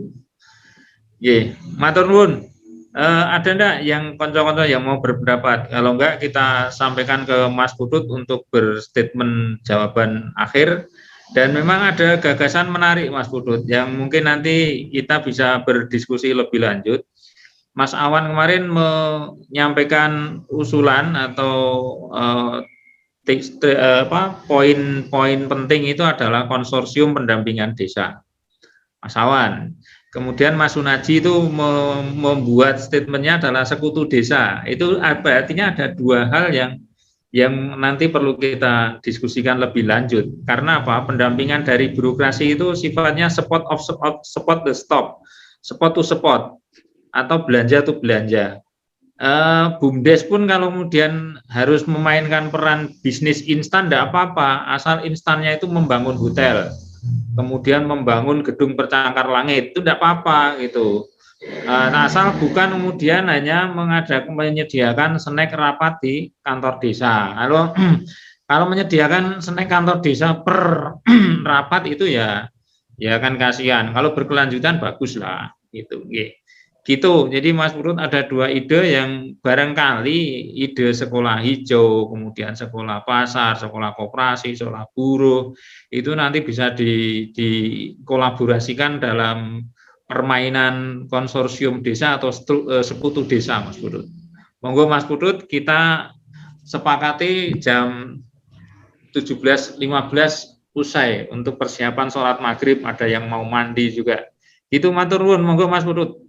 Matur nuwun. Ada enggak yang konco-konco yang mau berpendapat? Kalau enggak, kita sampaikan ke Mas Putut untuk berstatement jawaban akhir. Dan memang ada gagasan menarik, Mas Putut, yang mungkin nanti kita bisa berdiskusi lebih lanjut. Mas Awan kemarin menyampaikan usulan atau poin penting itu adalah konsorsium pendampingan desa. Mas Awan. Kemudian Mas Sunaji itu membuat statementnya adalah sekutu desa. Itu artinya ada 2 hal yang nanti perlu kita diskusikan lebih lanjut. Karena apa? Pendampingan dari birokrasi itu sifatnya support the stop, support to support, atau belanja to belanja. BUMDes pun kalau kemudian harus memainkan peran bisnis instan, tidak apa-apa, asal instannya itu membangun hotel, kemudian membangun gedung bercangkar langit, itu tidak apa-apa gitu. Nah, asal bukan kemudian hanya menyediakan snack rapat di kantor desa. Kalau menyediakan snack kantor desa per rapat itu ya kan kasihan. Kalau berkelanjutan baguslah gitu. Gitu. Jadi Mas Purut ada 2 ide yang barangkali ide sekolah hijau, kemudian sekolah pasar, sekolah koperasi, sekolah buruh, itu nanti bisa dikolaborasikan dalam permainan konsorsium desa atau sekutu desa, Mas Purut. Monggo Mas Purut, kita sepakati jam 17.15 usai untuk persiapan sholat maghrib, ada yang mau mandi juga. Itu matur nuwun, monggo Mas Putut.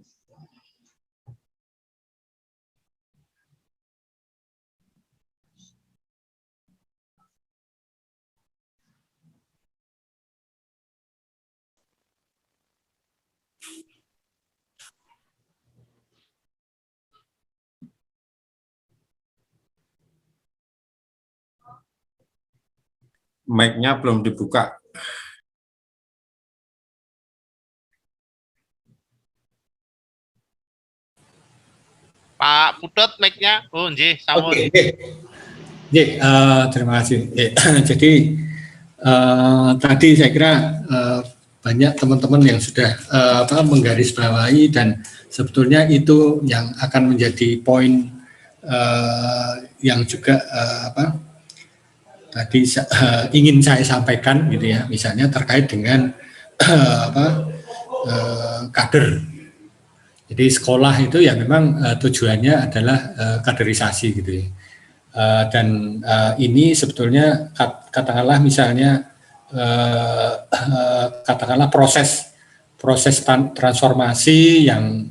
Mic-nya belum dibuka. Pak Putut mic-nya. Oh, nggih, sampun. Oke. Terima kasih. Jadi tadi saya kira banyak teman-teman yang sudah menggarisbawahi, dan sebetulnya itu yang akan menjadi poin yang juga tadi ingin saya sampaikan gitu ya, misalnya terkait dengan kader. Jadi sekolah itu ya memang tujuannya adalah kaderisasi gitu ya. Dan ini sebetulnya katakanlah misalnya katakanlah proses transformasi yang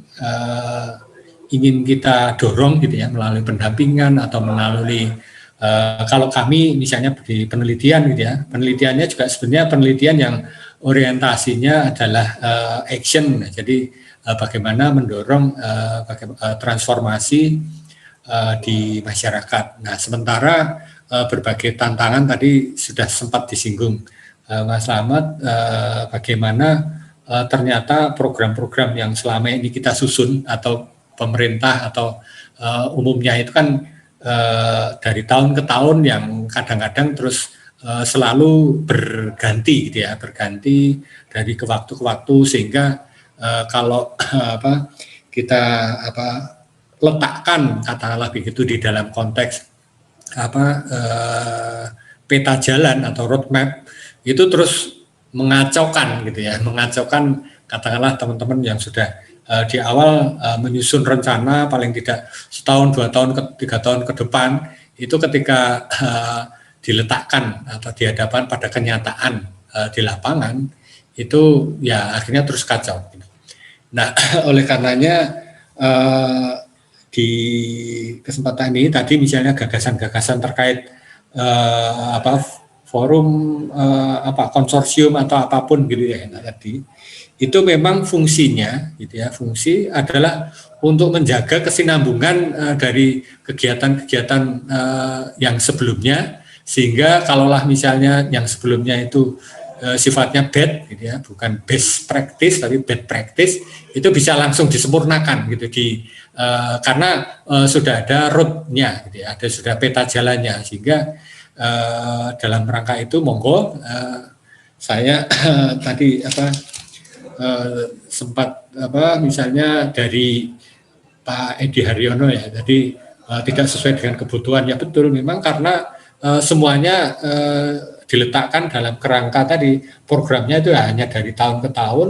ingin kita dorong gitu ya, melalui pendampingan atau melalui kalau kami misalnya di penelitian gitu ya, penelitiannya juga sebenarnya penelitian yang orientasinya adalah action. Jadi bagaimana mendorong transformasi di masyarakat. Nah, sementara berbagai tantangan tadi sudah sempat disinggung Mas Slamet, bagaimana ternyata program-program yang selama ini kita susun atau pemerintah atau umumnya itu kan dari tahun ke tahun yang kadang-kadang terus selalu berganti gitu ya, berganti dari ke waktu sehingga kalau kita letakkan katakanlah begitu di dalam konteks peta jalan atau roadmap itu terus mengacaukan gitu ya, mengacaukan katakanlah teman-teman yang sudah di awal menyusun rencana paling tidak setahun, 2 tahun, 3 tahun ke depan, itu ketika diletakkan atau dihadapkan pada kenyataan di lapangan itu ya akhirnya terus kacau. Nah, oleh karenanya di kesempatan ini tadi misalnya gagasan-gagasan terkait forum konsorsium atau apapun gitu ya tadi, itu memang fungsinya gitu ya, fungsi adalah untuk menjaga kesinambungan dari kegiatan-kegiatan yang sebelumnya, sehingga kalaulah misalnya yang sebelumnya itu sifatnya bad gitu ya, bukan best practice tapi bad practice, itu bisa langsung disempurnakan gitu karena sudah ada roadnya gitu ya, sudah peta jalannya, sehingga dalam rangka itu monggo saya tadi sempat misalnya dari Pak Edi Haryono ya, jadi tidak sesuai dengan kebutuhan, ya betul memang karena semuanya diletakkan dalam kerangka tadi, programnya itu hanya dari tahun ke tahun,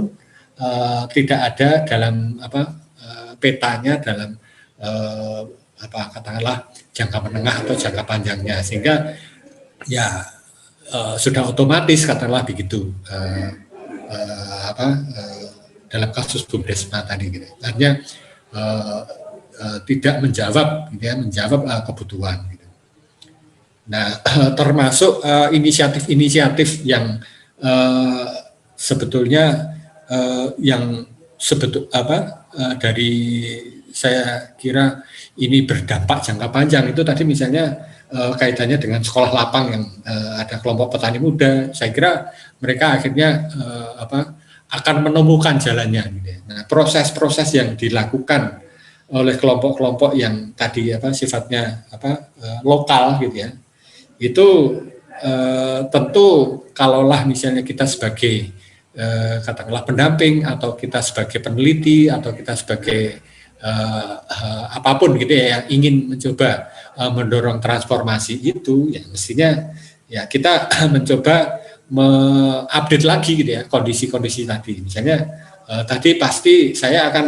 tidak ada dalam petanya dalam katakanlah jangka menengah atau jangka panjangnya, sehingga ya sudah otomatis katakanlah begitu dalam kasus Bumdesma tadi gitu. Artinya tidak menjawab gitu ya, menjawab kebutuhan gitu. Nah, termasuk inisiatif-inisiatif yang sebetulnya dari saya kira ini berdampak jangka panjang itu tadi misalnya kaitannya dengan sekolah lapang yang ada kelompok petani muda, saya kira mereka akhirnya akan menemukan jalannya gitu. Nah, proses-proses yang dilakukan oleh kelompok-kelompok yang tadi sifatnya lokal gitu ya, itu tentu kalaulah misalnya kita sebagai katakanlah pendamping atau kita sebagai peneliti atau kita sebagai apapun gitu ya yang ingin mencoba mendorong transformasi itu, ya mestinya ya kita mencoba mengupdate lagi gitu ya kondisi-kondisi tadi. Misalnya tadi pasti saya akan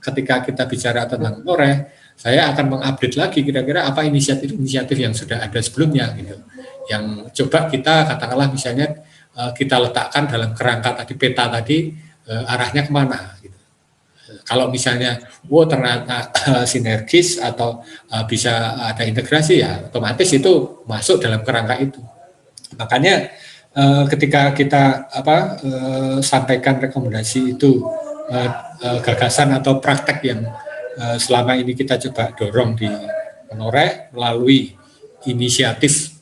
ketika kita bicara tentang Toreh, saya akan mengupdate lagi kira-kira apa inisiatif-inisiatif yang sudah ada sebelumnya gitu. yang coba kita katakanlah misalnya kita letakkan dalam kerangka tadi peta tadi arahnya kemana gitu. Kalau misalnya ternyata sinergis atau bisa ada integrasi, ya otomatis itu masuk dalam kerangka itu. Makanya ketika kita sampaikan rekomendasi itu gagasan atau praktek yang selama ini kita coba dorong di Menoreh melalui inisiatif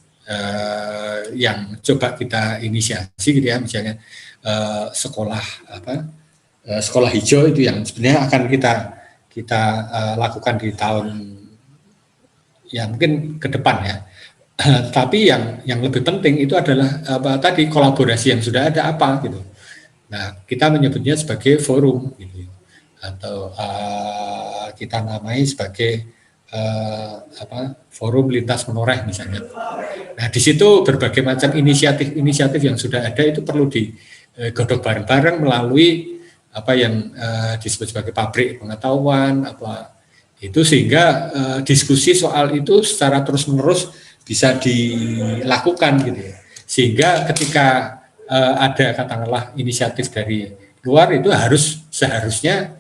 yang coba kita inisiasi gitu ya, misalnya sekolah hijau itu yang sebenarnya akan kita lakukan di tahun ya mungkin ke depan ya. Tapi yang lebih penting itu adalah tadi kolaborasi yang sudah ada apa gitu. Nah, kita menyebutnya sebagai forum gitu, atau kita namai sebagai forum lintas Menoreh misalnya. Nah, di situ berbagai macam inisiatif yang sudah ada itu perlu digodok bareng-bareng melalui apa yang disebut sebagai pabrik pengetahuan itu, sehingga diskusi soal itu secara terus-menerus bisa dilakukan gitu ya. Sehingga ketika ada katakanlah inisiatif dari luar itu seharusnya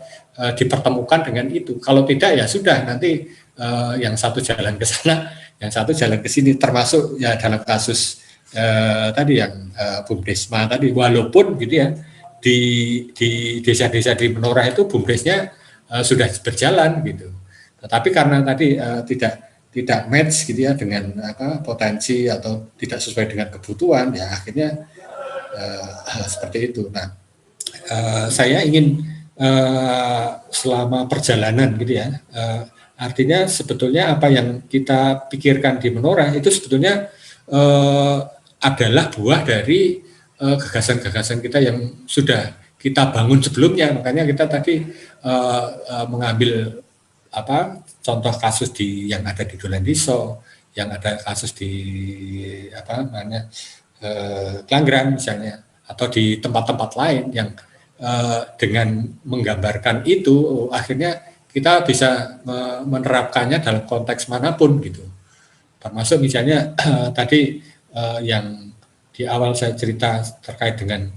dipertemukan dengan itu. Kalau tidak ya sudah, nanti yang satu jalan ke sana, yang satu jalan ke sini, termasuk ya dalam kasus tadi yang BUMDesma tadi, walaupun gitu ya di desa-desa di Menoreh itu BUMDesnya sudah berjalan gitu. Tetapi karena tadi tidak match gitu ya dengan potensi atau tidak sesuai dengan kebutuhan, ya akhirnya seperti itu. Nah, saya ingin selama perjalanan gitu ya, artinya sebetulnya apa yang kita pikirkan di Menoreh itu sebetulnya adalah buah dari gagasan-gagasan kita yang sudah kita bangun sebelumnya. Makanya kita tadi mengambil contoh kasus yang ada di Dolendiso, yang ada kasus di Klanggrang misalnya, atau di tempat-tempat lain yang dengan menggambarkan itu akhirnya kita bisa menerapkannya dalam konteks manapun gitu. Termasuk misalnya tadi yang di awal saya cerita terkait dengan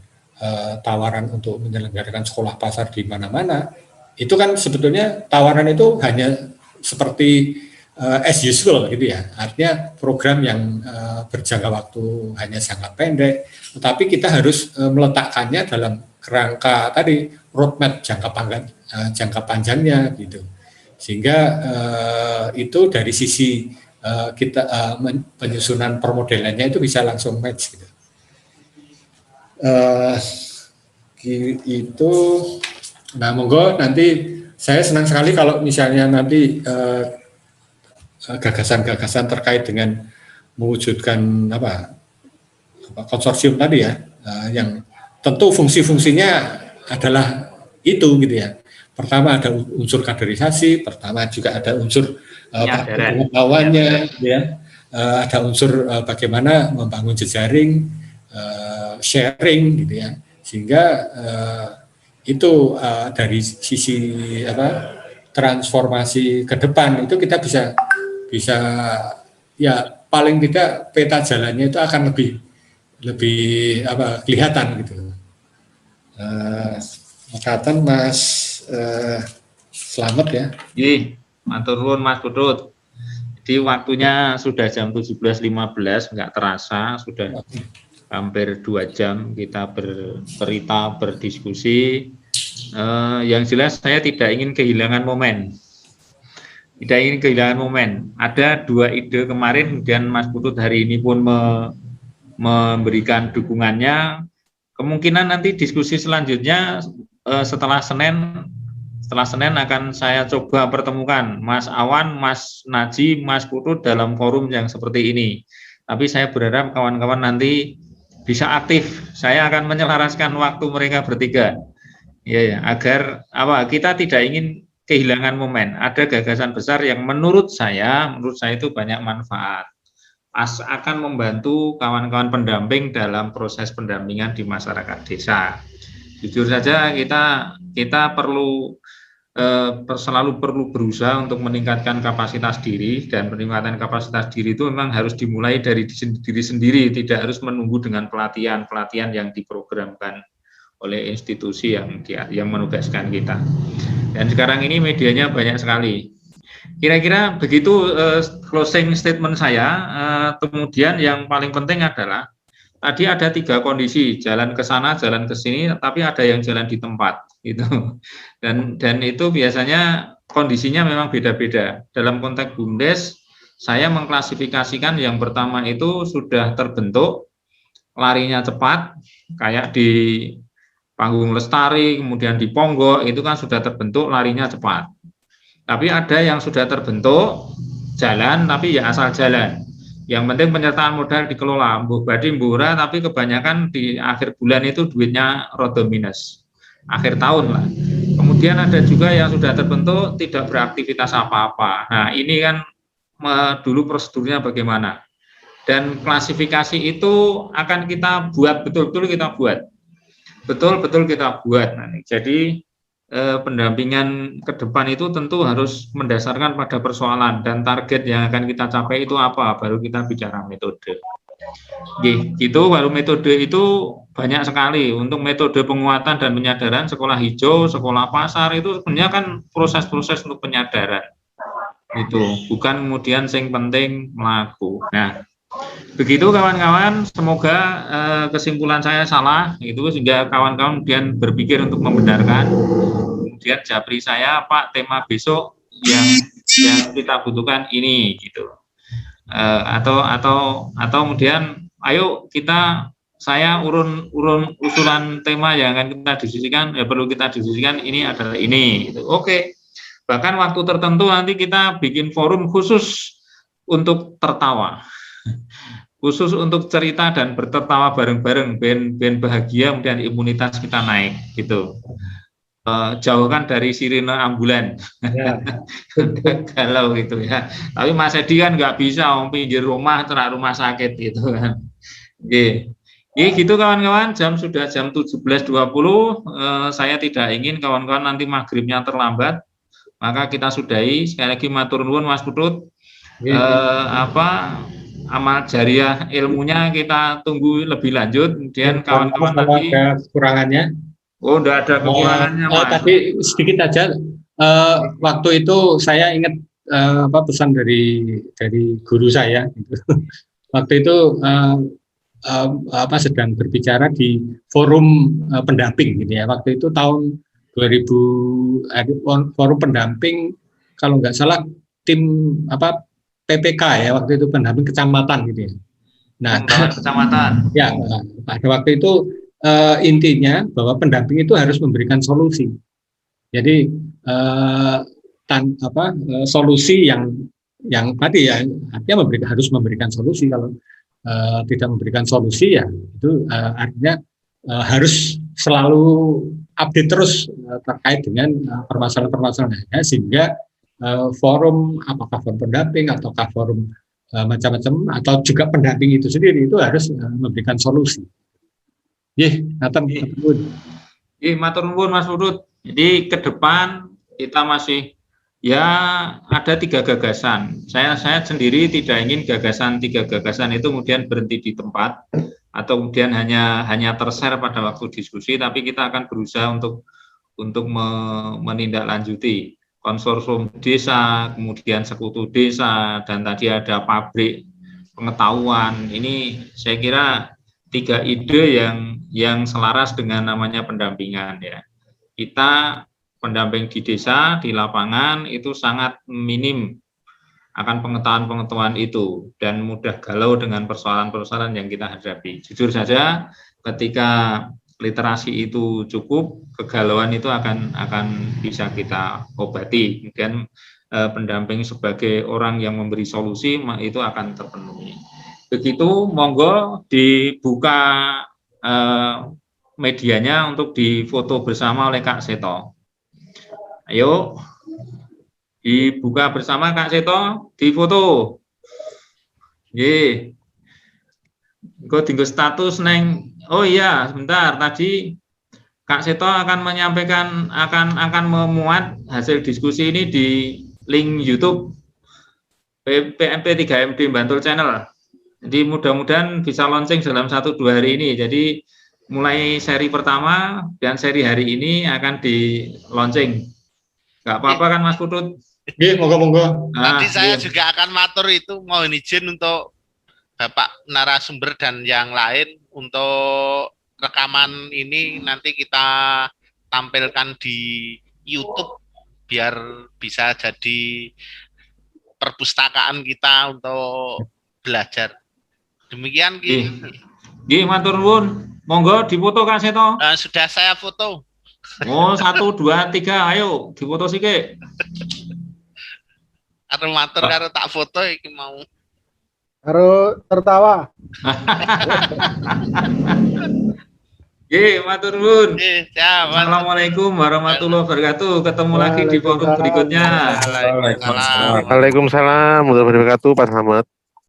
tawaran untuk menyelenggarakan sekolah pasar di mana-mana. Itu kan sebetulnya tawaran itu hanya seperti as usual gitu ya, artinya program yang berjangka waktu hanya sangat pendek, tetapi kita harus meletakkannya dalam kerangka tadi roadmap jangka panjangnya gitu, sehingga itu dari sisi kita penyusunan permodelannya itu bisa langsung match gitu. Itu. Nah, monggo nanti saya senang sekali kalau misalnya nanti gagasan-gagasan terkait dengan mewujudkan konsorsium tadi ya, yang tentu fungsi-fungsinya adalah itu gitu ya. Pertama ada unsur kaderisasi, pertama juga ada unsur pengetahuannya, ya, ada unsur bagaimana membangun jejaring, sharing gitu ya, sehingga itu dari sisi transformasi ke depan itu kita bisa ya paling tidak peta jalannya itu akan lebih kelihatan gitu. Makatan Mas Slamet ya. Matur nuwun Mas Putut. Jadi waktunya sudah jam 17.15, nggak terasa sudah hampir 2 jam kita bercerita, berdiskusi. Yang jelas saya tidak ingin kehilangan momen. Tidak ingin kehilangan momen. Ada 2 ide kemarin, kemudian Mas Putut hari ini pun memberikan dukungannya. Kemungkinan nanti diskusi selanjutnya setelah Senin akan saya coba pertemukan Mas Awan, Mas Naji, Mas Putut dalam forum yang seperti ini. Tapi saya berharap kawan-kawan nanti bisa aktif. Saya akan menyelaraskan waktu mereka bertiga, ya, agar kita tidak ingin kehilangan momen. Ada gagasan besar yang menurut saya itu banyak manfaat. Akan membantu kawan-kawan pendamping dalam proses pendampingan di masyarakat desa. Jujur saja kita perlu selalu perlu berusaha untuk meningkatkan kapasitas diri, dan peningkatan kapasitas diri itu memang harus dimulai dari diri sendiri, tidak harus menunggu dengan pelatihan yang diprogramkan oleh institusi yang menugaskan kita. Dan sekarang ini medianya banyak sekali. Kira-kira begitu closing statement saya. Kemudian yang paling penting adalah tadi ada 3 kondisi, jalan ke sana, jalan ke sini, tapi ada yang jalan di tempat, gitu. Dan itu biasanya kondisinya memang beda-beda. Dalam konteks BUMDes, saya mengklasifikasikan yang pertama itu sudah terbentuk, larinya cepat, kayak di Panggung Lestari, kemudian di Ponggok, itu kan sudah terbentuk, larinya cepat. Tapi ada yang sudah terbentuk, jalan, tapi ya asal jalan. Yang penting penyertaan modal dikelola, mbuh badi mbuh ora, tapi kebanyakan di akhir bulan itu duitnya rada minus, akhir tahun lah. Kemudian ada juga yang sudah terbentuk tidak beraktivitas apa-apa. Nah ini kan dulu prosedurnya bagaimana, dan klasifikasi itu akan kita buat, betul-betul kita buat. Nah, jadi pendampingan ke depan itu tentu harus mendasarkan pada persoalan dan target yang akan kita capai itu apa, baru kita bicara metode. Gitu, baru metode itu banyak sekali. Untuk metode penguatan dan penyadaran, sekolah hijau, sekolah pasar itu sebenarnya kan proses-proses untuk penyadaran. Itu bukan kemudian yang penting melaku. Nah, begitu kawan-kawan, semoga kesimpulan saya salah, itu sehingga kawan-kawan kemudian berpikir untuk membenarkan. Kemudian japri saya, Pak, tema besok yang kita butuhkan ini, gitu. Atau kemudian, ayo saya urun usulan tema yang akan kita diskusikan, ya perlu kita diskusikan ini adalah ini, gitu. Oke. Bahkan waktu tertentu nanti kita bikin forum khusus untuk tertawa. Khusus untuk cerita dan bertertawa bareng-bareng, ben bahagia, kemudian imunitas kita naik, gitu. Jauhkan dari sirine ambulan, ya. Galau gitu ya. Tapi Mas Edi kan nggak bisa pinggir rumah, terak rumah sakit gitu kan. Gitu kawan-kawan, sudah jam 17.20. Saya tidak ingin kawan-kawan nanti maghribnya terlambat, maka kita sudahi. Sekali lagi matur nuwun Mas Putut. Amal jariah ilmunya kita tunggu lebih lanjut. Kemudian kawan-kawan tadi ada kekurangannya. Oh, enggak ada kekurangannya, Mas. Tapi sedikit aja. Waktu itu saya ingat pesan dari guru saya. Waktu itu sedang berbicara di forum pendamping, gitu ya. Waktu itu tahun 2000 forum pendamping, kalau nggak salah tim PPK ya, waktu itu pendamping kecamatan gitu ya. Nah, kecamatan. Ya, pada waktu itu intinya bahwa pendamping itu harus memberikan solusi. Jadi solusi yang tadi ya, artinya harus memberikan solusi. Kalau tidak memberikan solusi ya itu artinya harus selalu update terus terkait dengan permasalahan-permasalahannya, sehingga forum, apakah forum pendamping ataukah forum macam-macam atau juga pendamping itu sendiri itu harus memberikan solusi. Matur nuwun Mas Putut. Jadi ke depan kita masih ya ada 3 gagasan. Saya sendiri tidak ingin 3 gagasan itu kemudian berhenti di tempat atau kemudian hanya tershare pada waktu diskusi, tapi kita akan berusaha untuk menindaklanjuti konsorsium desa, kemudian sekutu desa, dan tadi ada pabrik pengetahuan. Ini saya kira 3 ide yang selaras dengan namanya pendampingan ya. Kita pendamping di desa, di lapangan itu sangat minim akan pengetahuan-pengetahuan itu dan mudah galau dengan persoalan-persoalan yang kita hadapi. Jujur saja, ketika literasi itu cukup, kegalauan itu akan bisa kita obati. Kemudian pendamping sebagai orang yang memberi solusi itu akan terpenuhi. Begitu, monggo dibuka medianya untuk difoto bersama oleh Kak Seto. Ayo, dibuka bersama Kak Seto, difoto. Kok tinggal status neng. Oh iya, sebentar, tadi Kak Seto akan menyampaikan akan memuat hasil diskusi ini di link YouTube PMP 3MD Bantul Channel. Jadi mudah-mudahan bisa launching dalam 1-2 hari ini. Jadi mulai seri pertama dan seri hari ini akan di launching. Gak apa-apa kan Mas Putut? Nggih, monggo-monggo. Nanti saya juga akan matur itu, mohon izin untuk Bapak narasumber dan yang lain untuk rekaman ini nanti kita tampilkan di YouTube biar bisa jadi perpustakaan kita untuk belajar. Demikian Ki. Nggih, matur nuwun. Monggo difoto Kak Seto. Sudah saya foto. Oh, 1 2 3 ayo difoto sike. Karo matur karo tak foto iki mau. Harus tertawa. Oke, matur nuwun. Siap. Assalamualaikum warahmatullahi wabarakatuh. Ketemu lagi di forum berikutnya. Waalaikumsalam warahmatullahi wabarakatuh, Pak Slamet.